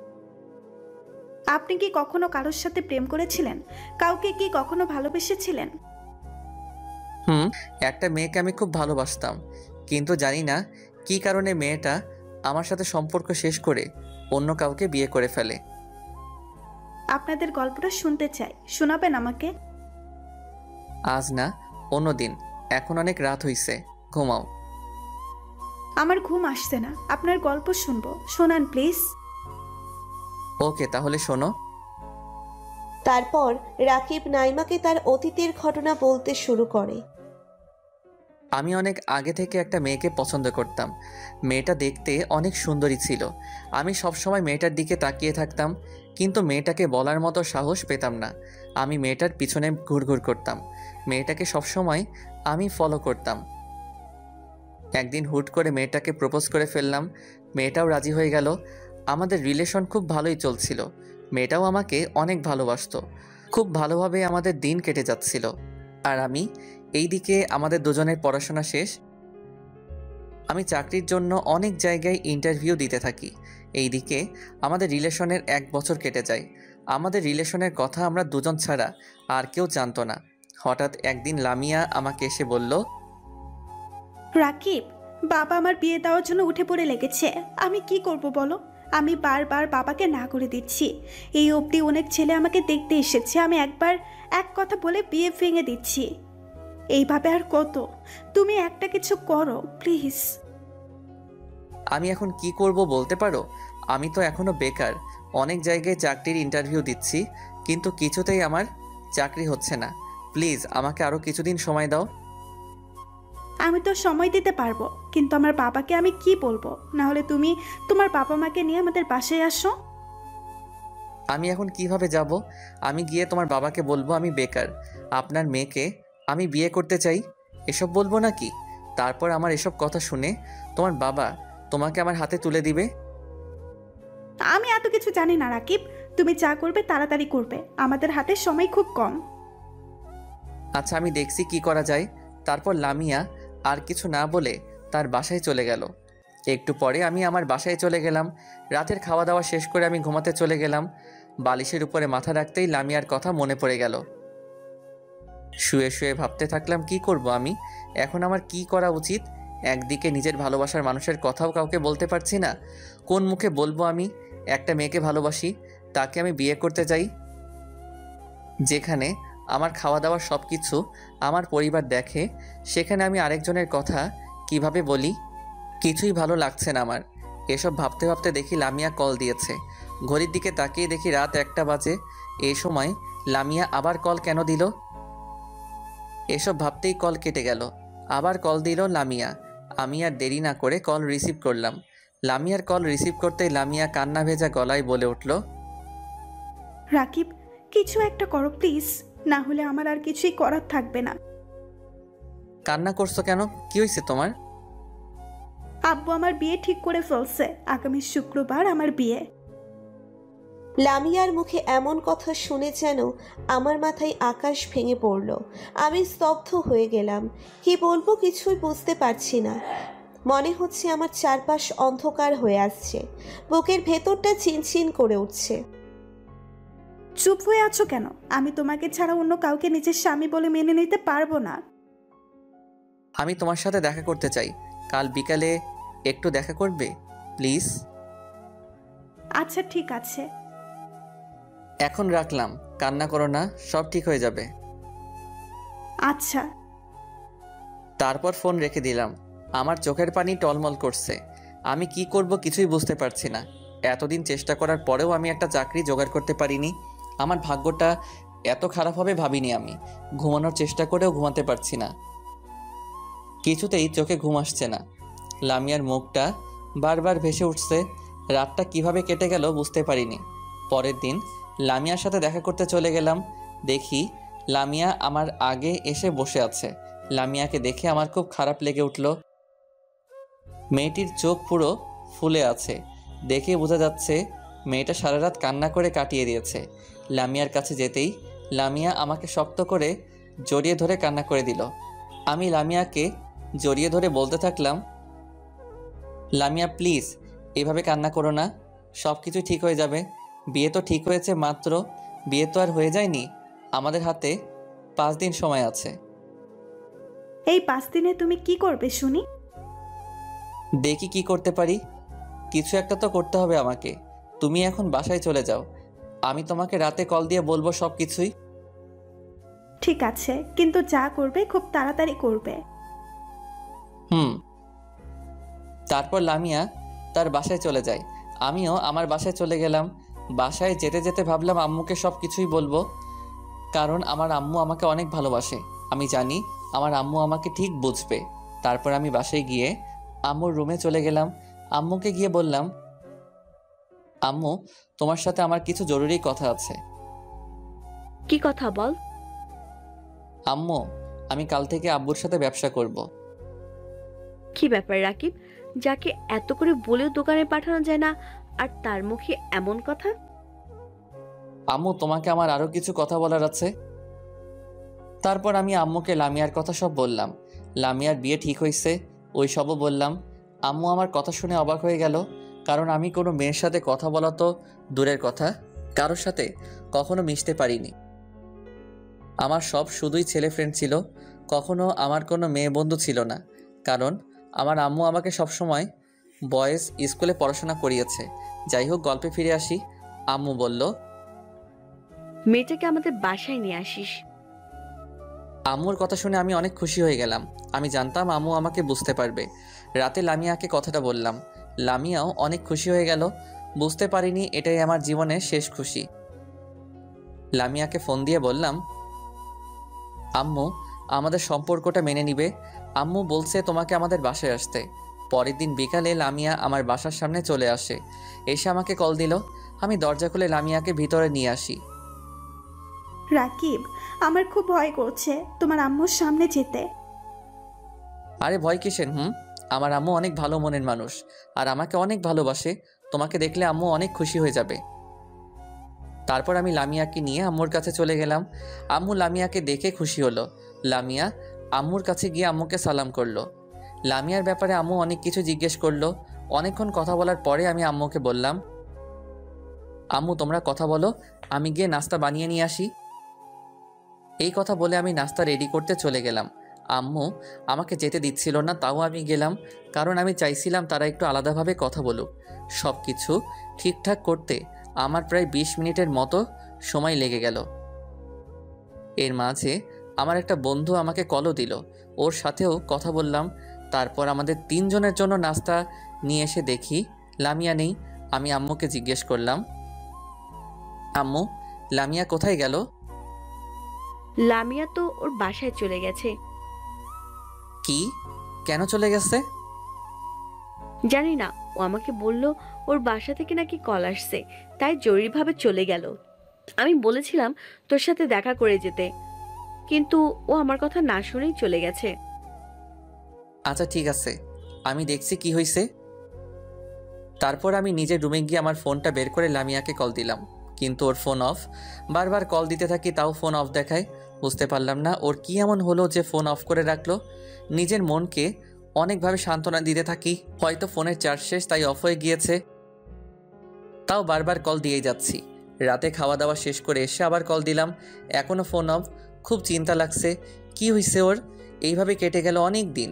আপনি কি কখনো কারোর সাথে প্রেম করেছিলেন? কাউকে কি কখনো ভালোবেসেছিলেন? একটা মেয়েকে আমি খুব ভালোবাসতাম, কিন্তু জানি না কি কারণে মেয়েটা আমার সাথে সম্পর্ক শেষ করে অন্য কাউকে বিয়ে করে ফেলে। আপনাদের গল্পটা শুনতে চাই, শোনাবেন আমাকে? আজ না, অন্য দিন। এখন অনেক রাত হইছে, ঘুমাও। আমার ঘুম আসছে না, আপনার গল্প শুনবো, শোনান প্লিজ। ওকে, তাহলে শোনো। তারপর রাকিব নাইমাকে তার অতীতের ঘটনা বলতে শুরু করে। আমি অনেক আগে থেকে একটা মেয়েকে পছন্দ করতাম। মেয়েটা দেখতে অনেক সুন্দরী ছিল। আমি সবসময় মেয়েটার দিকে তাকিয়ে থাকতাম, কিন্তু মেয়েটাকে বলার মতো সাহস পেতাম না। আমি মেয়েটার পিছনে ঘুরঘুর করতাম। মেয়েটাকে সবসময় আমি ফলো করতাম। একদিন হুট করে মেয়েটাকে প্রপোজ করে ফেললাম। মেয়েটাও রাজি হয়ে গেল। আমাদের রিলেশন খুব ভালোই চলছিল। মেয়েটাও আমাকে অনেক ভালোবাসতো। খুব ভালোভাবে আমাদের দিন কেটে যাচ্ছিল। আর আমি এইদিকে আমাদের দুজনের পড়াশোনা শেষ। আমি চাকরির জন্য অনেক জায়গায় ইন্টারভিউ দিতে থাকি। এইদিকে আমাদের রিলেশনের 1 বছর কেটে যায়। আমাদের রিলেশনের কথা আমরা দুজন ছাড়া আর কেউ জানতো না। হঠাৎ একদিন লামিয়া আমাকে এসে বলল, রাকিব, বাবা আমার বিয়ে দেওয়ার জন্য উঠে পড়ে লেগেছে। আমি কি করব বলো? আমি বারবার বাবাকে না করে দিচ্ছি। এই অবধি অনেক ছেলে আমাকে দেখতে এসেছে, আমি একবার এক কথা বলে বিয়ে ভেঙে দিচ্ছি। এইভাবে আর কত? তুমি একটা কিছু করো প্লিজ। আমি এখন কি করব বলতে পারো? আমি তো এখনো বেকার। অনেক জায়গায় চাকরির ইন্টারভিউ দিচ্ছি, কিন্তু কিছুতেই আমার চাকরি হচ্ছে না। প্লিজ আমাকে আরও কিছুদিন সময় দাও। আমি তো সময় দিতে পারবো, কিন্তু আমার বাবাকে আমি কি বলবো? না হলে তুমি তোমার বাবা মাকে নিয়ে আমাদের বাসায় আসো। আমি এখন কিভাবে যাব? আমি গিয়ে তোমার বাবাকে বলবো আমি বেকার, আপনার মেয়েকে আমি বিয়ে করতে চাই, এসব বলবো নাকি? তারপর আমার এসব কথা শুনে তোমার বাবা তোমাকে আমার হাতে তুলে দিবে। আমি এত কিছু জানি না রাকিব, তুমি যা করবে তাড়াতাড়ি করবে, আমাদের হাতে সময় খুব কম। আচ্ছা, আমি দেখছি কি করা যায়। তারপর লামিয়া আর কিছু না বলে তার বাসায় চলে গেল। একটু পরে আমি আমার বাসায় চলে গেলাম। রাতের খাওয়া দাওয়া শেষ করে আমি ঘুমাতে চলে গেলাম। বালিশের উপরে মাথা রাখতেই লামিয়ার কথা মনে পড়ে গেল। শুয়ে শুয়ে ভাবতে থাকলাম কি করব আমি এখন, আমার কি করা উচিত? একদিকে নিজের ভালোবাসার মানুষের কথাও কাউকে বলতে পারছি না। কোন মুখে বলবো আমি একটা মেয়েকে ভালোবাসি, তাকে আমি বিয়ে করতে চাই? যেখানে আমার খাওয়া দাওয়া সব কিছু আমার পরিবার দেখে, সেখানে আমি আরেকজনের কথা কিভাবে বলি? কিছুই ভালো লাগছে না আমার। এসব ভাবতে ভাবতে দেখি লামিয়া কল দিয়েছে। ঘড়ির দিকে তাকিয়ে দেখি রাত 1টা বাজে। এই সময় লামিয়া আবার কল কেন দিল? এসব ভাবতেই কল কেটে গেল। আবার কল দিল লামিয়া। আমি আর দেরি না করে কল রিসিভ করলাম। লামিয়ার কল রিসিভ করতেই লামিয়া কান্না ভেজা গলায় বলে উঠল, রাকিব, কিছু একটা করো প্লিজ, না হলে আমার আর কিছুই করার থাকবে না। কান্না করছো কেন? কি হয়েছে তোমার? আব্বু আমার বিয়ে ঠিক করে ফেলছে, আগামী শুক্রবার আমার বিয়ে। লামিয়ার মুখে এমন কথা শুনে যেন আমার মাথায় আকাশ ভেঙে পড়ল। আমি স্তব্ধ হয়ে গেলাম। কি বলবো কিছুই বুঝতে পারছি না। মনে হচ্ছে আমার চারপাশ অন্ধকার হয়ে আসছে। বুকের ভেতরটা চিনচিন করে উঠছে। চুপ হয়ে আছো কেন? আমি তোমাকে ছাড়া অন্য কাউকে নিজের স্বামী বলে মেনে নিতে পারবো না। আমি তোমার সাথে দেখা করতে চাই। কাল বিকালে একটু দেখা করবে প্লিজ? আচ্ছা ঠিক আছে। এখন রাখলাম, কান্না করো না, সব ঠিক হয়ে যাবে। আচ্ছা। তারপর ফোন রেখে দিলাম। আমার চোখের পানি টলমল করছে। আমি কি করব কিছুই বুঝতে পারছি না। এতদিন চেষ্টা করার পরেও আমি একটা চাকরি জোগাড় করতে পারিনি। আমার ভাগ্যটা এত খারাপ হবে ভাবিনি আমি। ঘুমানোর চেষ্টা করেও ঘুমাতে পারছি না। কিছুতেই চোখে ঘুম আসছে না। লামিয়ার মুখটা বারবার ভেসে উঠছে। রাতটা কিভাবে কেটে গেল বুঝতে পারিনি। পরের দিন লামিয়ার সাথে দেখা করতে চলে গেলাম। দেখি লামিয়া আমার আগে এসে বসে আছে। লামিয়াকে দেখে আমার খুব খারাপ লেগে উঠল। মেয়েটির চোখ পুরো ফুলে আছে। দেখে বোঝা যাচ্ছে মেয়েটা সারা রাত কান্না করে কাটিয়ে দিয়েছে। লামিয়ার কাছে যেতেই লামিয়া আমাকে শক্ত করে জড়িয়ে ধরে কান্না করে দিল। আমি লামিয়াকে জড়িয়ে ধরে বলতে থাকলাম, লামিয়া প্লিজ এভাবে কান্না করো না, সব কিছু ঠিক হয়ে যাবে। বিয়ে তো ঠিক হয়েছে মাত্র, বিয়ে তো আর হয়ে যায়নি। আমাদের হাতে 5 দিন সময় আছে। এই 5 দিনে তুমি কি করবে শুনি? দেখি কি করতে পারি। কিছু একটা তো করতে হবে আমাকে। তুমি এখন বাসায় চলে যাও। আমি তোমাকে রাতে কল দিয়ে বলবো সব কিছুই। ঠিক আছে, কিন্তু যা করবে খুব তাড়াতাড়ি করবে। হুম। তারপর লামিয়া তার বাসায় চলে যায়, আমিও আমার বাসায় চলে গেলাম। বাসায় যেতে যেতে ভাবলাম আম্মুকে সব কিছুই বলবো, কারণ আমার আম্মু আমাকে অনেক ভালোবাসে। আমি জানি আমার আম্মু আমাকে ঠিক বুঝবে। তারপর আমি বাসায় গিয়ে আম্মুর রুমে চলে গেলাম। আম্মুকে গিয়ে বললাম, আম্মু তোমার সাথে আমার কিছু জরুরি কথা আছে। কি কথা বল? আম্মু, আমি কাল থেকে আব্বুর সাথে ব্যবসা করব। কি ব্যাপার রাকিব, যাকে এত করে বলেও দোকানে পাঠানো যায় না, আর তার মুখে এমন কথা? আম্মু, তোমাকে আমার আরও কিছু কথা বলার আছে। তারপর আমি আম্মুকে লামিয়ার কথা সব বললাম। লামিয়ার বিয়ে ঠিক হয়েছে ওই সবও বললাম। আম্মু আমার কথা শুনে অবাক হয়ে গেল, কারণ আমি কোনো মেয়ের সাথে কথা বলা তো দূরের কথা, কারোর সাথে কখনো মিশতে পারিনি। আমার সব শুধুই ছেলে ফ্রেন্ড ছিল, কখনো আমার কোনো মেয়ে বন্ধু ছিল না। কারণ আমার আম্মু আমাকে সবসময় বয়েজ স্কুলে পড়াশোনা করিয়েছে। যাই হোক, গল্পে ফিরে আসি। আম্মু বলল, মেয়েটাকে আমাদের বাসায় নিয়ে আসিস। আম্মুর কথা শুনে আমি অনেক খুশি হয়ে গেলাম। আমি জানতাম আম্মু আমাকে বুঝতে পারবে। রাতে লামিয়াকে কথাটা বললাম, লামিয়াও অনেক খুশি হয়ে গেল। বুঝতে পারিনি এটাই আমার জীবনের শেষ খুশি। লামিয়াকে ফোন দিয়ে বললাম, আম্মু আমাদের সম্পর্কটা মেনে নিবে। আম্মু বলছে তোমাকে আমাদের বাসায় আসতে। পরের দিন বিকালে লামিয়া আমার বাসার সামনে চলে আসে, এসে আমাকে কল দিল। আমি দরজা খুলে লামিয়াকে ভিতরে নিয়ে আসি। রাকিব, আমার খুব ভয় করছে তোমার আম্মুর সামনে যেতে। আরে ভয় কিসের? আমার আম্মু অনেক ভালো মনের মানুষ, আর আমাকে অনেক ভালোবাসে। তোমাকে দেখলে আম্মু অনেক খুশি হয়ে যাবে। তারপর আমি লামিয়াকে নিয়ে আম্মুর কাছে চলে গেলাম। আম্মু লামিয়াকে দেখে খুশি হলো। লামিয়া আম্মুর কাছে গিয়ে আম্মুকে সালাম করলো। লামিয়ার ব্যাপারে আম্মু অনেক কিছু জিজ্ঞেস করলো। অনেকক্ষণ কথা বলার পরে আমি আম্মুকে বললাম, আম্মু তোমরা কথা বলো, আমি গিয়ে নাস্তা বানিয়ে নিয়ে আসি। এই কথা বলে আমি নাস্তা রেডি করতে চলে গেলাম। আম্মু আমাকে যেতে দিচ্ছিল না, তাও আমি গেলাম, কারণ আমি চাইছিলাম তারা একটু আলাদাভাবে কথা বলুক। সব কিছু ঠিকঠাক করতে আমার প্রায় 20 মিনিটের মতো সময় লেগে গেল। এর মাঝে আমার একটা বন্ধু আমাকে কলও দিল, ওর সাথেও কথা বললাম। তারপর আমাদের 3 জনের জন্য নাস্তা নিয়ে এসে দেখি লামিয়া নেই। আমি আম্মুকে জিজ্ঞেস করলাম, আম্মু লামিয়া কোথায় গেল? লামিয়া তো ওর বাসায় চলে গেছে। কি? কেন চলে গেছে? জানি না, ও আমাকে বলল ওর বাসা থেকে নাকি কল আসছে, তাই জরুরিভাবে চলে গেল। আমি বলেছিলাম তোর সাথে দেখা করে যেতে, কিন্তু ও আমার কথা না শুনেই চলে গেছে। আচ্ছা ঠিক আছে, আমি দেখছি কি হয়েছে। তারপর আমি নিজের রুমে গিয়ে আমার ফোনটা বের করে লামিয়াকে কল দিলাম, কিন্তু ওর ফোন অফ। বারবার কল দিতে থাকি, তাও ফোন অফ দেখায়। বুঝতে পারলাম না ওর কি এমন হলো যে ফোন অফ করে রাখলো। নিজের মনকে অনেকভাবে সান্ত্বনা দিতে থাকি, হয়তো ফোনের চার্জ শেষ তাই অফ হয়ে গিয়েছে। তাও বারবার কল দিয়েই যাচ্ছি। রাতে খাওয়া দাওয়া শেষ করে এসে আবার কল দিলাম, এখনও ফোন অফ। খুব চিন্তা লাগছে, কি হয়েছে ওর? এইভাবে কেটে গেল অনেক দিন,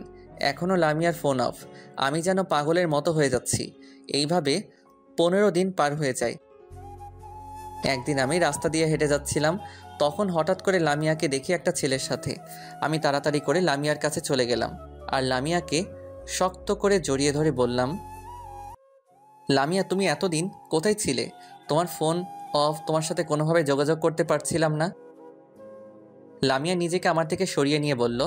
এখনও লামিয়ার ফোন অফ। আমি যেন পাগলের মতো হয়ে যাচ্ছি। এইভাবে 15 দিন পার হয়ে যায়। একদিন আমি রাস্তা দিয়ে হেঁটে যাচ্ছিলাম, তখন হঠাৎ করে লামিয়াকে দেখি একটা ছেলের সাথে। আমি তাড়াতাড়ি করে লামিয়ার কাছে চলে গেলাম, আর লামিয়াকে শক্ত করে জড়িয়ে ধরে বললাম, লামিয়া তুমি এতদিন কোথায় ছিলে? তোমার ফোন অফ, তোমার সাথে কোনোভাবে যোগাযোগ করতে পারছিলাম না। লামিয়া নিজেকে আমার থেকে সরিয়ে নিয়ে বলল,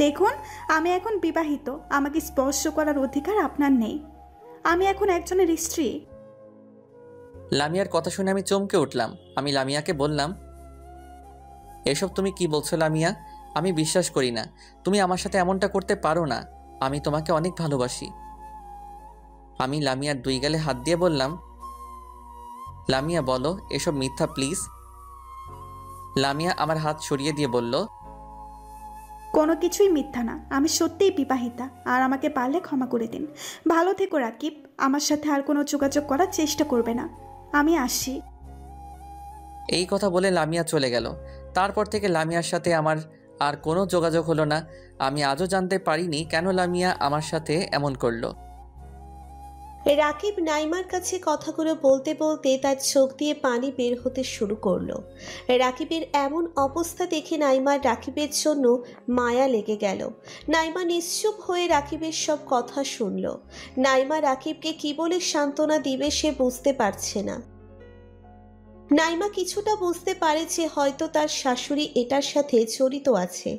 দেখুন, আমি এখন বিবাহিত, আমাকে স্পর্শ করার অধিকার আপনার নেই। আমি এখন একজনের স্ত্রী। লামিয়ার কথা শুনে আমি চমকে উঠলাম। আমি লামিয়াকে বললাম, এসব তুমি কি বলছো লামিয়া? আমি বিশ্বাস করি না, তুমি আমার সাথে এমনটা করতে পারো না। আমি তোমাকে অনেক ভালোবাসি। আমি লামিয়ার 2 গালে হাত দিয়ে বললাম, লামিয়া বলো এসব মিথ্যা প্লিজ। লামিয়া আমার হাত সরিয়ে দিয়ে বলল, কোনো কিছুই মিথ্যা না, আমি সত্যিই বিবাহিতা, আর আমাকে পারলে ক্ষমা করে দিন। ভালো থেকো রাকিব, আমার সাথে আর কোনো যোগাযোগ করার চেষ্টা করবে না। আমি আসি। এই কথা বলে লামিয়া চলে গেল। তারপর থেকে লামিয়ার সাথে আমার আর কোনো যোগাযোগ হলো না। আমি আজও জানতে পারিনি কেন লামিয়া আমার সাথে এমন করলো। রাকিব নাইমার কাছে কথাগুলো বলতে বলতে তার চোখ দিয়ে পানি বের হতে শুরু করলো। রাকিবের এমন অবস্থা দেখে নাইমার রাকিবের জন্য মায়া লেগে গেল। নাইমা নিশ্চুপ হয়ে রাকিবের সব কথা শুনল। নাইমা রাকিবকে কি বলে সান্ত্বনা দিবে সে বুঝতে পারছে না। নাইমা কিছুটা বুঝতে পারে যে হয়তো তার শাশুড়ি এটার সাথে জড়িত আছে,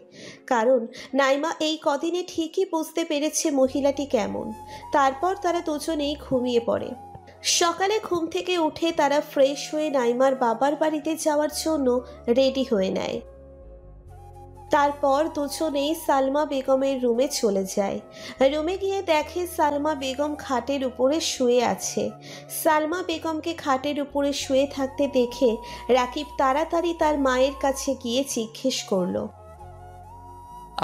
কারণ নাইমা এই কদিনে ঠিকই বুঝতে পেরেছে মহিলাটি কেমন। তারপর তারা দুজনেই ঘুমিয়ে পড়ে। সকালে ঘুম থেকে উঠে তারা ফ্রেশ হয়ে নাইমার বাবার বাড়িতে যাওয়ার জন্য রেডি হয়ে নেয়। তারপর দুজনেই সালমা বেগমের রুমে চলে যায়। রুমে গিয়ে দেখে সালমা বেগম খাটের উপরে শুয়ে আছে। সালমা বেগমকে খাটের উপরে শুয়ে থাকতে দেখে রাকিব তাড়াতাড়ি তার মায়ের কাছে গিয়ে জিজ্ঞেস করলো,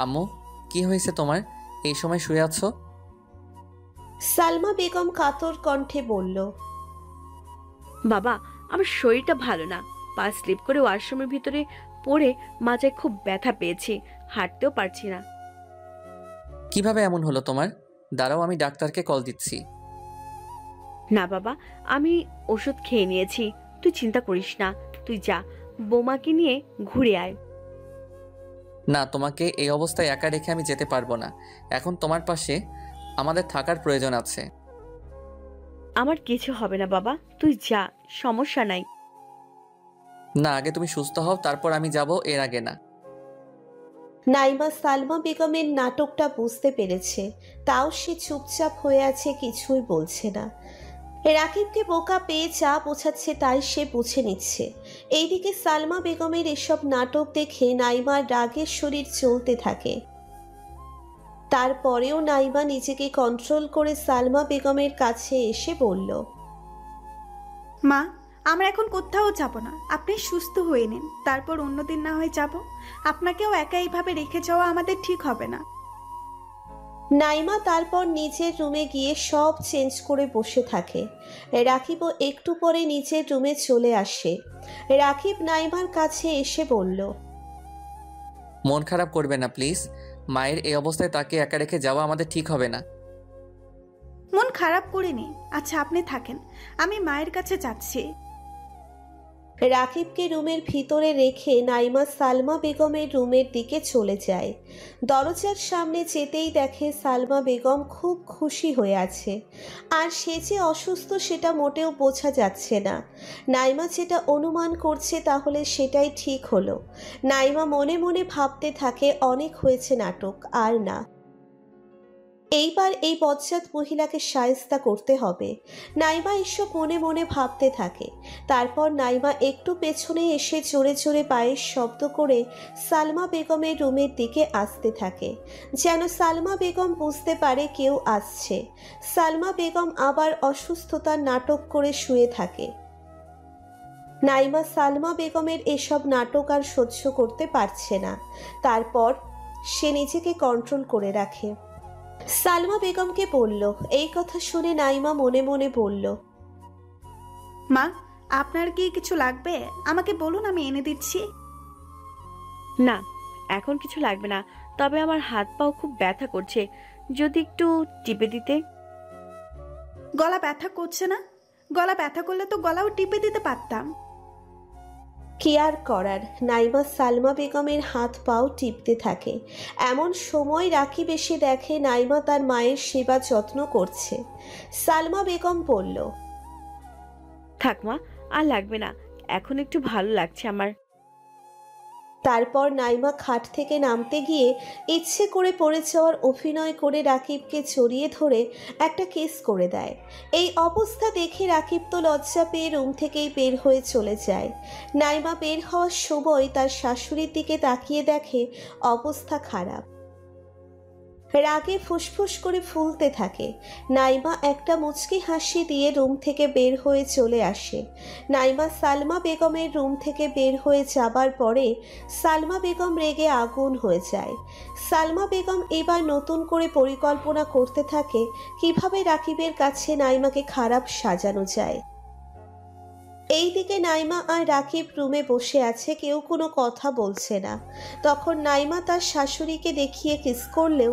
আম্মু, কি হয়েছে তোমার? এই সময় শুয়ে আছো? সালমা বেগম কাতর কণ্ঠে বলল, বাবা, আমার শরীরটা ভালো না। পা স্লিপ করে ওয়াশরুমের ভিতরে পড়ে মাজায় খুব ব্যথা পেয়েছি, হাঁটতেও পারছি না। কিভাবে এমন হলো তোমার? দাঁড়াও, আমি ডাক্তারকে কল দিচ্ছি। না বাবা, আমি ওষুধ খেয়ে নিয়েছি, তুই চিন্তা করিস না। তুই যা, বৌমাকে নিয়ে ঘুরে আয়। না, তোমাকে এই অবস্থায় একা রেখে আমি যেতে পারবো না। এখন তোমার পাশে আমাদের থাকার প্রয়োজন আছে। আমার কিছু হবে না বাবা, তুই যা, সমস্যা নাই। না, আগে তুমি সুস্থ হও, তারপর আমি যাব, এর আগে না। নাইমা সালমা বেগমের নাটকটা বুঝতে পেরেছে, তাও সে চুপচাপ হয়ে আছে, কিছুই বলছে না। রাকিবকে বোকা পেয়ে যা বোঝাচ্ছে তাই সে বুঝে নিচ্ছে। এইদিকে সালমা বেগমের এসব নাটক দেখে নাইমার রাগের শরীর চলতে থাকে। তারপরেও নাইমা নিজেকে কন্ট্রোল করে সালমা বেগমের কাছে এসে বলল, মা, আমরা এখন কোথাও যাব না। আপনি সুস্থ হয়ে নিন, তারপর অন্যদিন না হয় যাব। আপনাকেও একা এইভাবে রেখে যাওয়া আমাদের ঠিক হবে না। নাইমা তারপর নিজের রুমে গিয়ে সব চেঞ্জ করে বসে থাকে। রাকিবও একটু পরে নিজের রুমে চলে আসে। রাকিব নাইমার কাছে এসে বলল, মন খারাপ করবে না প্লিজ। মায়ের এই অবস্থায় তাকে একা রেখে যাওয়া আমাদের ঠিক হবে না। মন খারাপ করিনি। আচ্ছা, আপনি থাকেন, আমি মায়ের কাছে যাচ্ছি। রাকিবকে রুমের ভিতরে রেখে নাইমা সালমা বেগমের রুমের দিকে চলে যায়। দরজার সামনে যেতেই দেখে সালমা বেগম খুব খুশি হয়ে আছে, আর সে যে অসুস্থ সেটা মোটেও বোঝা যাচ্ছে না। নাইমা যেটা অনুমান করছে তাহলে সেটাই ঠিক হলো। নাইমা মনে মনে ভাবতে থাকে, অনেক হয়েছে নাটক, আর না। এইবার এই বজ্জাত মহিলাকে শায়েস্তা করতে হবে। নাইমা এসব মনে মনে ভাবতে থাকে। তারপর নাইমা একটু পেছনে এসে জোরে জোরে পায়ের শব্দ করে সালমা বেগমের রুমের দিকে আসতে থাকে, যেন সালমা বেগম বুঝতে পারে কেউ আসছে। সালমা বেগম আবার অসুস্থতার নাটক করে শুয়ে থাকে। নাইমা সালমা বেগমের এসব নাটক আর সহ্য করতে পারছে না। তারপর সে নিজেকে কন্ট্রোল করে রাখে। সালমা বেগমকে বলল। এই কথা শুনে নাইমা মনে মনে বলল, মা, আপনার কি কিছু লাগবে? আমাকে বলুন, আমি এনে দিচ্ছি। না, এখন কিছু লাগবে না, তবে আমার হাত পাও খুব ব্যথা করছে, যদি একটু টিপে দিতে। গলা ব্যথা করছে না? গলা ব্যথা করলে তো গলাও টিপে দিতে পারতাম। কি আর করার। নাইমা সালমা বেগমের হাত পাও টিপতে থাকে। এমন সময় রাকিব এসে দেখে নাইমা তার মায়ের সেবা যত্ন করছে। সালমা বেগম বলল, থাক মা, আর লাগবে না, এখন একটু ভালো লাগছে আমার। তারপর নাইমা খাট থেকে নামতে গিয়ে ইচ্ছে করে পড়ে যাওয়ার অভিনয় করে রাকিবকে জড়িয়ে ধরে একটা কিস করে দেয়। এই অবস্থা দেখে রাকিব তো লজ্জা পেয়ে রুম থেকেই বের হয়ে চলে যায়। নাইমা বের হওয়ার সময় তার শাশুড়ির দিকে তাকিয়ে দেখে অবস্থা খারাপ। রাগে ফুসফুস করে ফুলতে থাকে। নাইমা একটা মুচকি হাসি দিয়ে রুম থেকে বের হয়ে চলে আসে। নাইমা সালমা বেগমের রুম থেকে বের হয়ে যাবার পরে সালমা বেগম রেগে আগুন হয়ে যায়। সালমা বেগম এবার নতুন করে পরিকল্পনা করতে থাকে কিভাবে রাকিবের কাছে নাইমাকে খারাপ সাজানো যায়। এইদিকে নাইমা আর রাকিব রুমে বসে আছে, কেউ কোনো কথা বলছে না। তখন নাইমা তার শাশুড়িকে দেখিয়ে কিস করলেও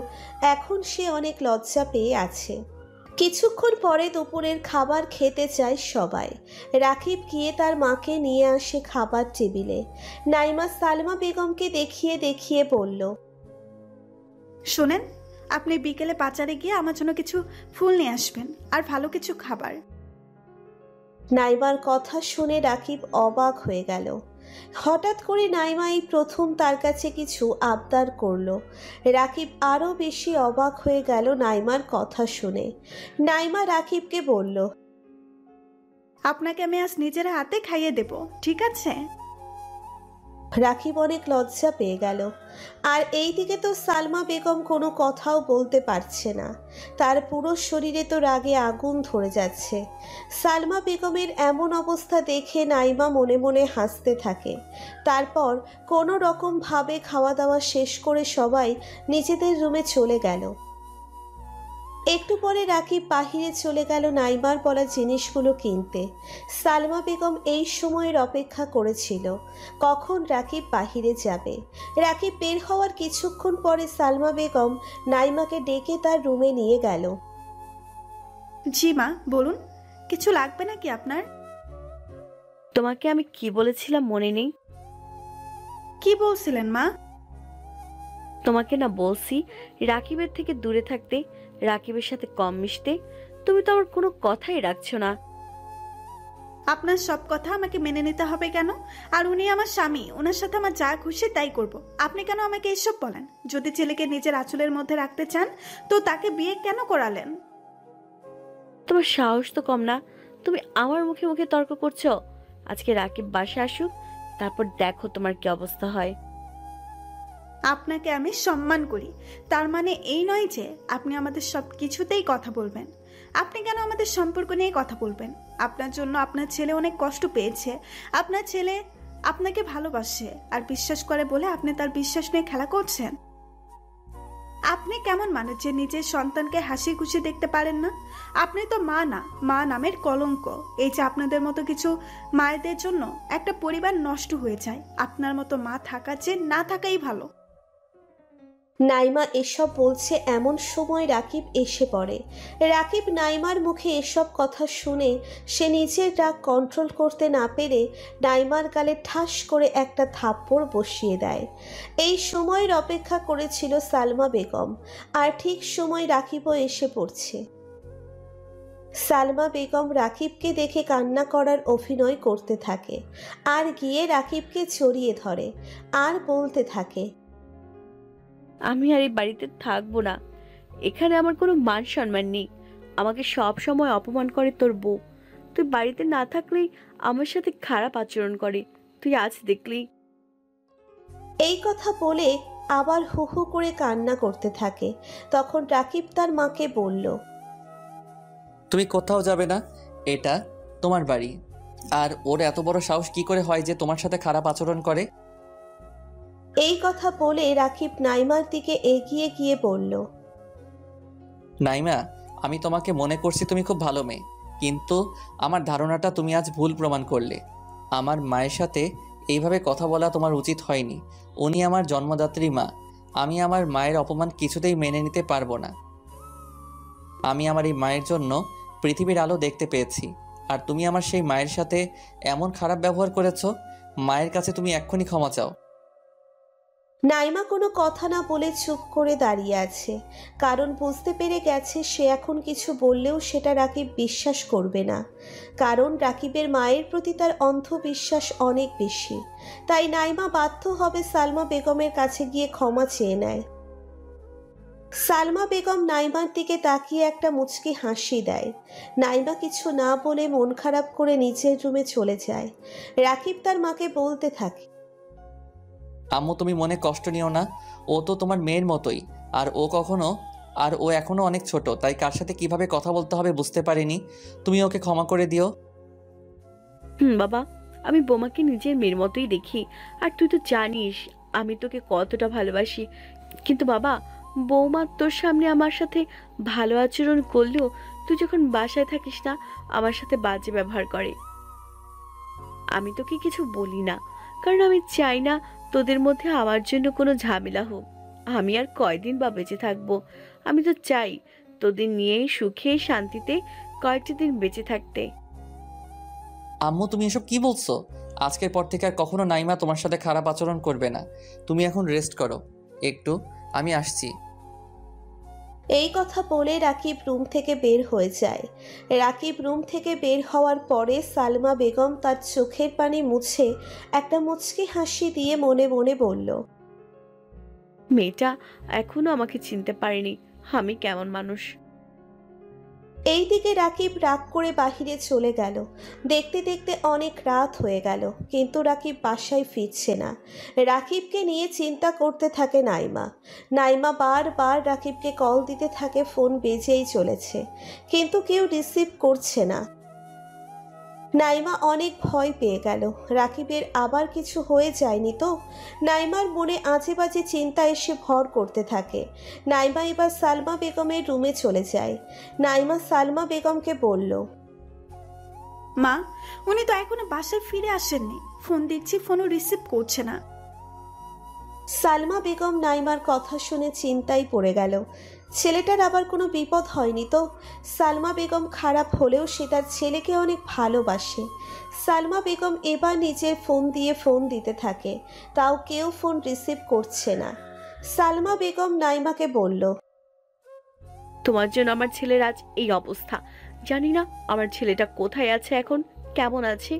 এখন সে অনেক লজ্জা পেয়ে আছে। কিছুক্ষণ পরে দুপুরের খাবার খেতে চায় সবাই। রাকিব গিয়ে তার মাকে নিয়ে আসে খাবার টেবিলে। নাইমা সালমা বেগমকে দেখিয়ে দেখিয়ে বলল, শোনেন, আপনি বিকেলে বাজারে গিয়ে আমার জন্য কিছু ফুল নিয়ে আসবেন আর ভালো কিছু খাবার। নাইমার কথা শুনে রাকিব অবাক হয়ে গেল। হঠাৎ করে নাইমা এই প্রথম তার কাছে কিছু আবদার করলো। রাকিব আরও বেশি অবাক হয়ে গেল নাইমার কথা শুনে। নাইমা রাকিবকে বলল, আপনাকে আমি আজ নিজের হাতে খাইয়ে দেব, ঠিক আছে? রাকিব অনেক লজ্জা পেয়ে গেল। আর এইদিকে তো সালমা বেগম কোনো কথাও বলতে পারছে না। তার পুরো শরীরে তো রাগে আগুন ধরে যাচ্ছে। সালমা বেগমের এমন অবস্থা দেখে নাইমা মনে মনে হাসতে থাকে। তারপর কোনো রকম ভাবে খাওয়া দাওয়া শেষ করে সবাই নিজেদের রুমে চলে গেল। একটু পরে রাকিব বাহিরে চলে গেল নাইমার বলা জিনিসগুলো কিনতে। সালমা বেগম এই সময়ের অপেক্ষা করেছিল কখন রাকিব বাহিরে যাবে। রাকিব বের হওয়ার কিছুক্ষণ পরে সালমা বেগম নাইমাকে ডেকে তার রুমে নিয়ে গেল। জি মা, বলুন, কিছু লাগবে নাকি আপনার? তোমাকে আমি কি বলেছিলাম মনে নেই? কি বলছিলেন মা? তোমাকে না বলছি রাকিবের থেকে দূরে থাকতে, রাকিবের সাথে কম মিশতে। তুমি তো আমার কোনো কথাই রাখছো না। আপনার সব কথা আমাকে মেনে নিতে হবে কেন? আর উনি আমার স্বামী, ওনার সাথে আমার যা খুশি তাই করব। আপনি কেন আমাকে এসব বলেন? যদি ছেলেকে নিজের আঁচলের মধ্যে রাখতে চান তো তাকে বিয়ে কেন করালেন? তোমার সাহস তো কম না, তুমি আমার মুখে মুখে তর্ক করছো। আজকে রাকিব বাসায় আসুক, তারপর দেখো তোমার কি অবস্থা হয়। আপনাকে আমি সম্মান করি, তার মানে এই নয় যে আপনি আমাদের সব কিছুতেই কথা বলবেন। আপনি কেন আমাদের সম্পর্ক নিয়ে কথা বলবেন? আপনার জন্য আপনার ছেলে অনেক কষ্ট পেয়েছে। আপনার ছেলে আপনাকে ভালোবাসে আর বিশ্বাস করে বলে আপনি তার বিশ্বাস নিয়ে খেলা করছেন। আপনি কেমন মানুষ যে নিজের সন্তানকে হাসি খুশি দেখতে পারেন না? আপনি তো মা না, মা নামের কলঙ্ক। এই যে আপনাদের মতো কিছু মায়েদের জন্য একটা পরিবার নষ্ট হয়ে যায়। আপনার মতো মা থাকার চেয়ে না থাকাই ভালো। নাইমা এসব বলছে এমন সময় রাকিব এসে পড়ে। রাকিব নাইমার মুখে এসব কথা শুনে সে নিজের রাগ কন্ট্রোল করতে না পেরে নাইমার গালে ঠাস করে একটা থাপ্পড় বসিয়ে দেয়। এই সময়ের অপেক্ষা করেছিল সালমা বেগম, আর ঠিক সময় রাকিবও এসে পড়ছে। সালমা বেগম রাকিবকে দেখে কান্না করার অভিনয় করতে থাকে আর গিয়ে রাকিবকে জড়িয়ে ধরে আর বলতে থাকে, আমি আর এই বাড়িতে থাকবো না। এখানে আমার কোনো মান সম্মান নেই। আমাকে সব সময় অপমান করে তোর বউ। তুই বাড়িতে না থাকলেই আমার সাথে খারাপ আচরণ করে, তুই আজ দেখলি। এই কথা বলে আবার হু হু করে কান্না করতে থাকে। তখন রাকিব তার মাকে বলল, তুমি কোথাও যাবে না, এটা তোমার বাড়ি। আর ওর এত বড় সাহস কি করে হয় যে তোমার সাথে খারাপ আচরণ করে? এই কথা বলে রাকিব নাইমার দিকে এগিয়ে গিয়ে বলল, নাইমা, আমি তোমাকে মনে করছি তুমি খুব ভালো মেয়ে, কিন্তু আমার ধারণাটা তুমি আজ ভুল প্রমাণ করলে। আমার মায়ের সাথে এইভাবে কথা বলা তোমার উচিত হয়নি। উনি আমার জন্মদাত্রী মা। আমি আমার মায়ের অপমান কিছুতেই মেনে নিতে পারবো না। আমি আমার এই মায়ের জন্য পৃথিবীর আলো দেখতে পেয়েছি, আর তুমি আমার সেই মায়ের সাথে এমন খারাপ ব্যবহার করেছো। মায়ের কাছে তুমি এক্ষুনি ক্ষমা চাও। নাইমা কোনো কথা না বলে চুপ করে দাঁড়িয়ে আছে, কারণ বুঝতে পেরে গেছে সে এখন কিছু বললেও সেটা রাকিব বিশ্বাস করবে না। কারণ রাকিবের মায়ের প্রতি তার অন্ধবিশ্বাস অনেক বেশি। তাই নাইমা বাধ্য হবে সালমা বেগমের কাছে গিয়ে ক্ষমা চেয়ে নেয়। সালমা বেগম নাইমার দিকে তাকিয়ে একটা মুচকি হাসি দেয়। নাইমা কিছু না বলে মন খারাপ করে নিচের রুমে চলে যায়। রাকিব তার মাকে বলতে থাকে, আম্মু, তুমি মনে কষ্ট নিও না। ও তো তোমার মেয়ের মতোই। আর ও এখনো অনেক ছোট, তাই কার সাথে কিভাবে কথা বলতে হবে বুঝতে পারিনি। তুমি ওকে ক্ষমা করে দিও। বাবা, আমি বোমাকে নিজের মেয়ের মতোই দেখি। আর তুই তো জানিস আমি তোকে কতটা ভালোবাসি। কিন্তু বাবা, বৌমা তোর সামনে আমার সাথে ভালো আচরণ করলেও তুই যখন বাসায় থাকিস না, আমার সাথে বাজে ব্যবহার করে। আমি তোকে কিছু বলি না, কারণ আমি চাই না তোদের মধ্যে আমার জন্য কোনো ঝামেলা হোক। আমি আর কয়দিন বা বেঁচে থাকবো। আমি তো চাই তোদের নিয়েই সুখে শান্তিতে কয়েকটা দিন বেঁচে থাকতে। আম্মু তুমি এসব কি বলছো? আজকের পর থেকে আর কখনো নাইমা তোমার সাথে খারাপ আচরণ করবে না। তুমি এখন রেস্ট করো একটু, আমি আসছি। এই কথা বলে রাকিব রুম থেকে বের হয়ে যায়। রাকিব রুম থেকে বের হওয়ার পরে সালমা বেগম তার চোখের পানি মুছে একটা মুচকি হাসি দিয়ে মনে মনে বলল, মেয়েটা এখনো আমাকে চিনতে পারেনি আমি কেমন মানুষ। এইদিকে রাকিব রাগ করে বাহিরে চলে গেল। দেখতে দেখতে অনেক রাত হয়ে গেল, কিন্তু রাকিব বাসায় ফিরছে না। রাকিবকে নিয়ে চিন্তা করতে থাকে নাইমা। নাইমা বারবার রাকিবকে কল দিতে থাকে, ফোন বেজেই চলেছে, কিন্তু কেউ রিসিভ করছে না। নাইমা অনেক ভয় পেয়ে গেল, রাকিবের আবার কিছু হয়ে যায়নি তো। নাইমার মনে আজে বাজে চিন্তা এসে ভর করতে থাকে। নাইমা এবার সালমা বেগমের রুমে চলে যায়। নাইমা সালমা বেগমকে বলল, মা, উনি তো এখনো বাসায় ফিরে আসেননি। ফোন দিচ্ছি, ফোনও রিসিভ করছে না। সালমা বেগম নাইমার কথা শুনে চিন্তায় পড়ে গেল। ছেলেটার আবার কোনো বিপদ হয়নি তো? সালমা বেগম খারাপ হলেও সে তার ছেলেকে অনেক ভালোবাসে। সালমা বেগম এবার নিজের ফোন দিয়ে ফোন দিতে থাকে, তাও কেউ ফোন রিসিভ করছে না। সালমা বেগম নাইমাকে বলল, তোমার জন্য আমার ছেলের আজ এই অবস্থা। জানি না আমার ছেলেটা কোথায় আছে, এখন কেমন আছে।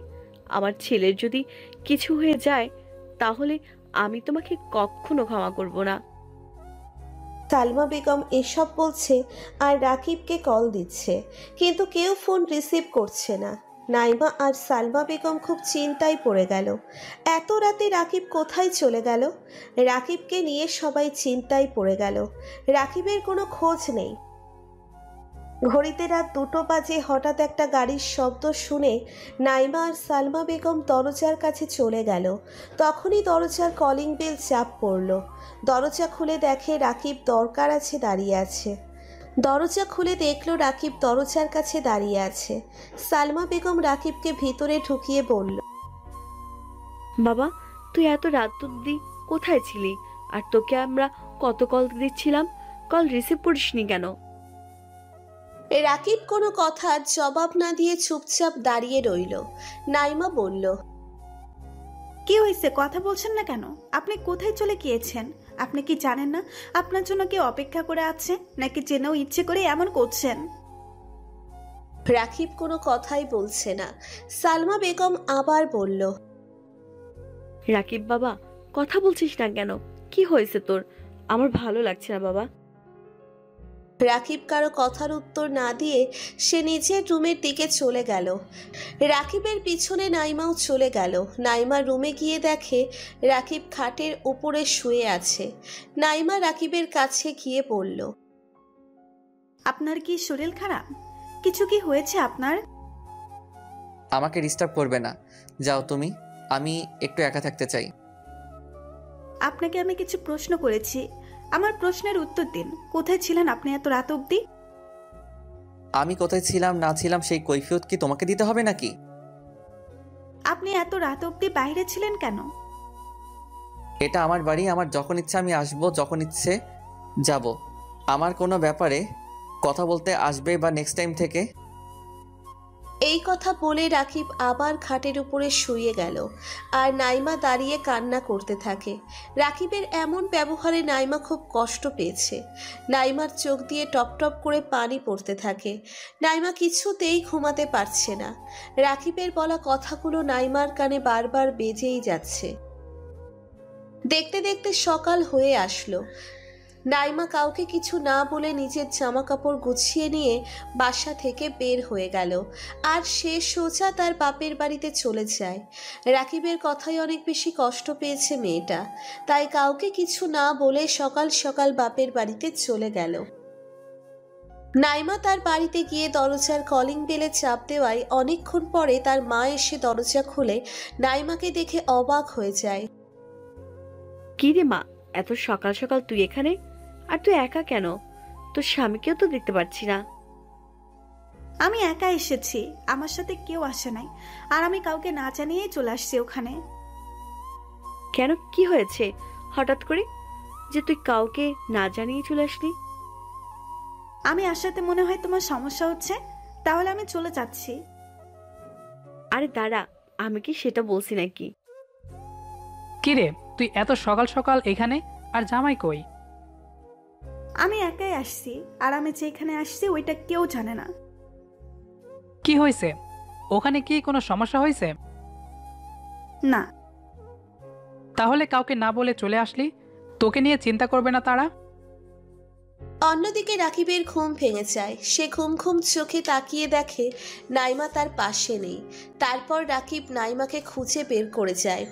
আমার ছেলের যদি কিছু হয়ে যায় তাহলে আমি তোমাকে কখনো ক্ষমা করব না। সালমা বেগম এসব বলছে আর রাকিবকে কল দিচ্ছে, কিন্তু কেউ ফোন রিসিভ করছে না। নাইমা আর সালমা বেগম খুব চিন্তায় পড়ে গেল। এত রাতে রাকিব কোথায় চলে গেল? রাকিবকে নিয়ে সবাই চিন্তায় পড়ে গেল। রাকিবের কোনো খোঁজ নেই। ঘড়িতে রাত 2টো বাজে। হঠাৎ একটা গাড়ির শব্দ শুনে নাইমা আর সালমা বেগম দরজার কাছে চলে গেল। তখনই দরজার কলিং বেল চাপ পড়ল। দরজা খুলে দেখে রাকিব দরকার আছে দাঁড়িয়ে আছে। দরজা খুলে দেখলো রাকিব দরজার কাছে দাঁড়িয়ে আছে। সালমা বেগম রাকিবকে ভিতরে ঢুকিয়ে বলল, বাবা, তুই এত রাত অব্দি কোথায় ছিলি? আর তোকে আমরা কত কল দিচ্ছিলাম, কল রিসিভ করিসনি কেন? রাকিব কোনো কথার জবাব না দিয়ে চুপচাপ দাঁড়িয়ে রইল। নাইমা বলল, কি হয়েছে, কথা বলছেন না কেন? আপনি কোথায় চলে গিয়েছেন? আপনি কি জানেন না আপনার জন্য কেউ অপেক্ষা করে আছে? নাকি জেনেও ইচ্ছে করে এমন করছেন? রাকিব কোনো কথাই বলছে না। সালমা বেগম আবার বলল, রাকিব বাবা, কথা বলছিস না কেন? কি হয়েছে তোর? আমার ভালো লাগছে না বাবা। রাকিব কারো কথার উত্তর না দিয়ে সে নিজের রুমের দিকে চলে গেল। রাকিবের পিছনে নাইমাও চলে গেল। নাইমা রুমে গিয়ে দেখে রাকিব খাটের উপরে শুয়ে আছে। নাইমা রাকিবের কাছে গিয়ে বলল, আপনার কি শরীর খারাপ? কিছু কি হয়েছে আপনার? আমাকে ডিস্টার্ব করবে না, যাও তুমি, আমি একটু একা থাকতে চাই। আপনাকে আমি কিছু প্রশ্ন করেছি, আমার প্রশ্নের উত্তর দিন। কোথায় ছিলেন আপনি এত রাত অবধি? আমি কোথায় ছিলাম না ছিলাম সেই কৈফিয়ত কি তোমাকে দিতে হবে নাকি? আপনি এত রাত অবধি বাইরে ছিলেন কেন? এটা আমার বাড়ি, আমার যখন ইচ্ছে আমি আসবো, যখন ইচ্ছে যাব। আমার কোনো ব্যাপারে কথা বলতে আসবে বা নেক্সট টাইম থেকে। এই কথা বলে রাকিব আবার খাটের উপরে শুয়ে গেল আর নাইমা দাঁড়িয়ে কান্না করতে থাকে। রাকিবের এমন ব্যবহারে নাইমা খুব কষ্ট পেয়েছে। নাইমার চোখ দিয়ে টপ টপ করে পানি পড়তে থাকে। নাইমা কিছুতেই ঘুমাতে পারছে না। রাকিবের বলা কথাগুলো নাইমার কানে বারবার বেজেই যাচ্ছে। দেখতে দেখতে সকাল হয়ে আসলো। নাইমা কাউকে কিছু না বলে নিজের জামা কাপড় গুছিয়ে নিয়ে বাসা থেকে বের হয়ে গেল আর সে সোজা তার বাপের বাড়িতে চলে যায়। রাকিবের কথায় অনেক বেশি কষ্ট পেয়েছে মেয়েটা, তাই কাউকে কিছু না বলে সকাল সকাল বাপের বাড়িতে চলে গেল। নাইমা তার বাড়িতে গিয়ে দরজার কলিং বেলে চাপ দেওয়ায় অনেকক্ষণ পরে তার মা এসে দরজা খুলে নাইমাকে দেখে অবাক হয়ে যায়। কি রে মা, এত সকাল সকাল তুই এখানে? আর তুই একা কেন? তোর স্বামীকেও তো দেখতে পাচ্ছি না। আমি একা এসেছি, আমার সাথে কেউ আসে নাই, আর আমি কাউকে না জানিয়েই চলে আসছি ওখানে। কেন, কি হয়েছে হঠাৎ করে যে তুই কাউকে না জানিয়ে চলে আসলি? আমি আসাতে মনে হয় তোমার সমস্যা হচ্ছে, তাহলে আমি চলে যাচ্ছি। আরে দাঁড়া, আমি কি সেটা বলছি নাকি? কিরে, তুই এত সকাল সকাল এখানে? আর জামাই কই? আমি একাই আসছি, আর আমি যেখানে আসছি ওইটা কেউ জানে না। কি হয়েছে? ওখানে কি কোনো সমস্যা হয়েছে? না। তাহলে কাউকে না বলে চলে আসলি? তোকে নিয়ে চিন্তা করবে না তারা? অন্যদিকে রাকিবের ঘুম ভেঙে যায়। সে ঘুম ঘুম চোখে তাকিয়ে দেখে নাইমা তার পাশে নেই। তারপর রাকিব নাইমাকে খুঁজে বের করে যায়।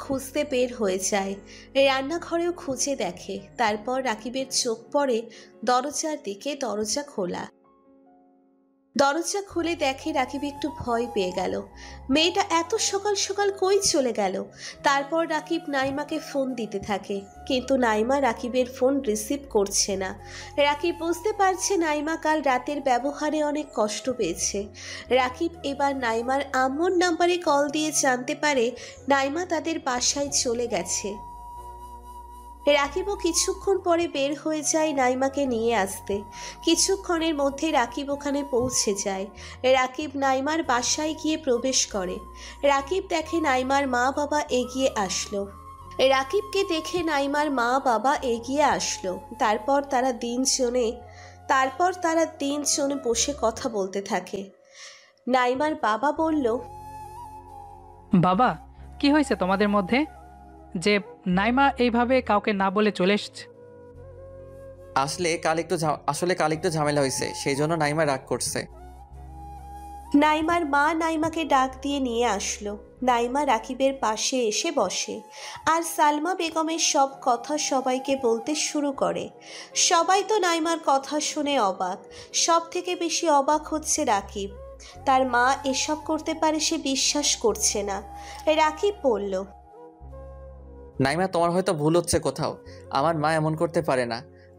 খুঁজতে বের হয়ে যায়। রান্নাঘরেও খুঁজে দেখে। তারপর রাকিবের চোখ পড়ে দরজার দিকে। দরজা খুলে দেখে রাকিব একটু ভয় পেয়ে গেল। মেয়েটা এত সকাল সকাল কই চলে গেল? তারপর রাকিব নাইমাকে ফোন দিতে থাকে, কিন্তু নাইমা রাকিবের ফোন রিসিভ করছে না। রাকিব বুঝতে পারছে নাইমা কাল রাতের ব্যবহারে অনেক কষ্ট পেয়েছে। রাকিব এবার নাইমার আম্মুর নাম্বারে কল দিয়ে জানতে পারে নাইমা তাদের বাসায় চলে গেছে। রাকিবও কিছুক্ষণ পরে বের হয়ে যায় নাইমাকে নিয়ে আসতে। কিছুক্ষণের মধ্যে রাকিব ওখানে পৌঁছে যায়। রাকিব নাইমার বাসায় গিয়ে প্রবেশ করে। রাকিব দেখে নাইমার মা বাবা এগিয়ে আসলো। রাকিবকে দেখে নাইমার মা বাবা এগিয়ে আসলো। তারপর তারা তিনজনে বসে কথা বলতে থাকে। নাইমার বাবা বলল, বাবা, কি হয়েছে তোমাদের মধ্যে যে নাইমা এইভাবে কাউকে না বলে চলে এসছে? আসলে কাল একটু ঝামেলা হয়েছে, সেই জন্য নাইমা রাগ করছে। নাইমার মা নাইমাকে ডাক দিয়ে নিয়ে আসলো। নাইমা রাকিবের পাশে এসে বসে আর সালমা বেগমের সব কথা সবাইকে বলতে শুরু করে। সবাই তো নাইমার কথা শুনে অবাক। সব থেকে বেশি অবাক হচ্ছে রাকিব। তার মা এসব করতে পারে সে বিশ্বাস করছে না। রাকিব বলল, নাইমা, তোমার হয়তো ভুল হচ্ছে কোথাও। আমার মা এমন করতে পারে না।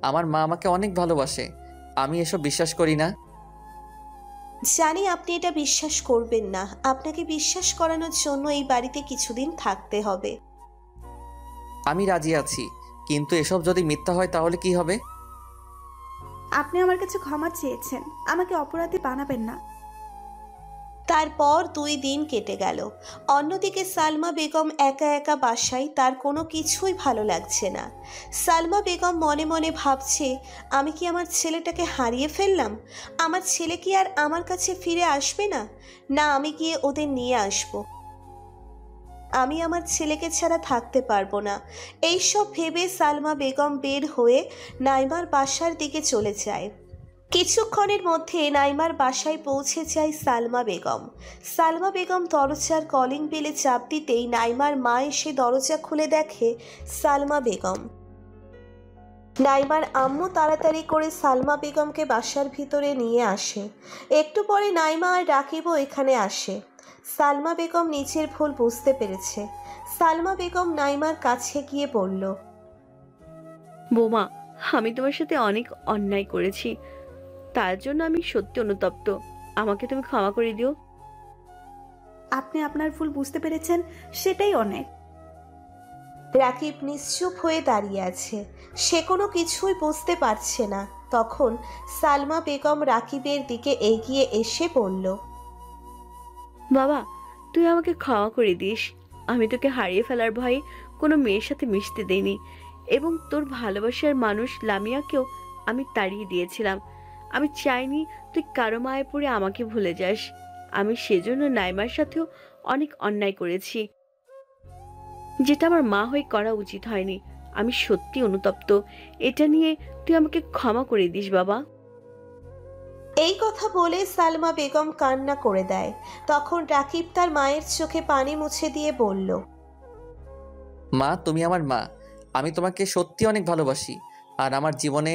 আমার মা আমাকে অনেক ভালোবাসে। আমি এসব বিশ্বাস করি না। জানি আপনি এটা বিশ্বাস করবেন না। আপনাকে বিশ্বাস করানোর জন্য এই বাড়িতে কিছুদিন থাকতে হবে। আমি রাজি আছি, কিন্তু এসব যদি মিথ্যা হয় তাহলে কি হবে? আপনি আমার কাছে ক্ষমা চেয়েছেন, আমাকে অপরাধী বানাবেন না। তারপর 2 দিন কেটে গেল। অন্যদিকে সালমা বেগম একা একা বাসায়। তার কোনো কিছুই ভালো লাগছে না। সালমা বেগম মনে মনে ভাবছে, আমি কি আমার ছেলেটাকে হারিয়ে ফেললাম? আমার ছেলে কি আর আমার কাছে ফিরে আসবে না? না, আমি গিয়ে ওদের নিয়ে আসব। আমি আমার ছেলেকে ছাড়া থাকতে পারবো না। এইসব ভেবে সালমা বেগম বের হয়ে নাইমার বাসার দিকে চলে যায়। কিছুক্ষণের মধ্যে নাইমার বাসায় পৌঁছে যায় সালমা বেগম। সালমা বেগম দরজার কলিং বেলে চাপ দিতেই নাইমার মা এসে দরজা খুলে দেখে সালমা বেগম। নাইমার আম্মু তাড়াতাড়ি করে সালমা বেগমকে বাসার ভিতরে নিয়ে আসে। একটু পরে নাইমা আর রাকিবও এখানে আসে। সালমা বেগম নিজের ভুল বুঝতে পেরেছে। সালমা বেগম নাইমার কাছে গিয়ে বলল, বোমা, আমি তোমার সাথে অনেক অন্যায় করেছি, তার জন্য আমি সত্যি অনুতপ্ত। আমাকে তুমি ক্ষমা করে দিও। আপনি আপনার ভুল বুঝতে পেরেছেন, সেটাই অনেক। রাকিব নিশ্চুপ হয়ে দাঁড়িয়ে আছে। সে কোনো কিছুই বুঝতে পারছে না। তখন সালমা বেগম রাকিবের দিকে এগিয়ে এসে বলল, বাবা, তুই আমাকে ক্ষমা করে দিস। আমি তোকে হারিয়ে ফেলার ভয়ে কোনো মেয়ের সাথে মিশতে দেইনি, এবং তোর ভালোবাসার মানুষ লামিয়াকেও আমি তাড়িয়ে দিয়েছিলাম। আমি চাইনি তুই কারো মায়ে পড়ে আমাকে ভুলে যাস। আমি সেজন্য নাইমার সাথেও অনেক অন্যায় করেছি, যেটা আমার মা হয়ে করা উচিত হয়নি। আমি সত্যি অনুতপ্ত। এটা নিয়ে তুই আমাকে ক্ষমা করে দিস বাবা। এই কথা বলে সালমা বেগম কান্না করে দেয়। তখন রাকিব তার মায়ের চোখে পানি মুছে দিয়ে বলল, মা, তুমি আমার মা। আমি তোমাকে সত্যি অনেক ভালোবাসি। আর আমার জীবনে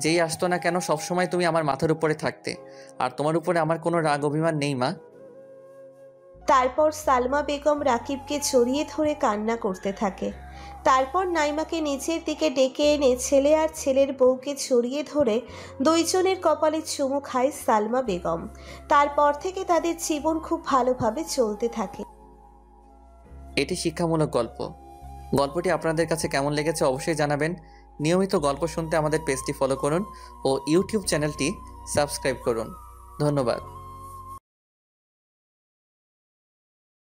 যেই আসতো না কেন, সবসময় তুমি আমার মাথার উপরে থাকতে। আর তোমার উপরে আমার কোনো রাগ অভিমান নেই মা। তারপর সালমা বেগম রাকিবকে জড়িয়ে ধরে কান্না করতে থাকে। তারপর নাইমাকে নিচের দিকে ডেকে এনে ছেলে আর ছেলের বউকে জড়িয়ে ধরে দুইজনের কপালে চুমু খায় সালমা বেগম। তারপর থেকে তাদের জীবন খুব ভালোভাবে চলতে থাকে। এটি শিক্ষামূলক গল্প। গল্পটি আপনাদের কাছে কেমন লেগেছে অবশ্যই জানাবেন। নিয়মিত গল্প শুনতে আমাদের পেজটি ফলো করুন ও ইউটিউব চ্যানেলটি সাবস্ক্রাইব করুন। ধন্যবাদ।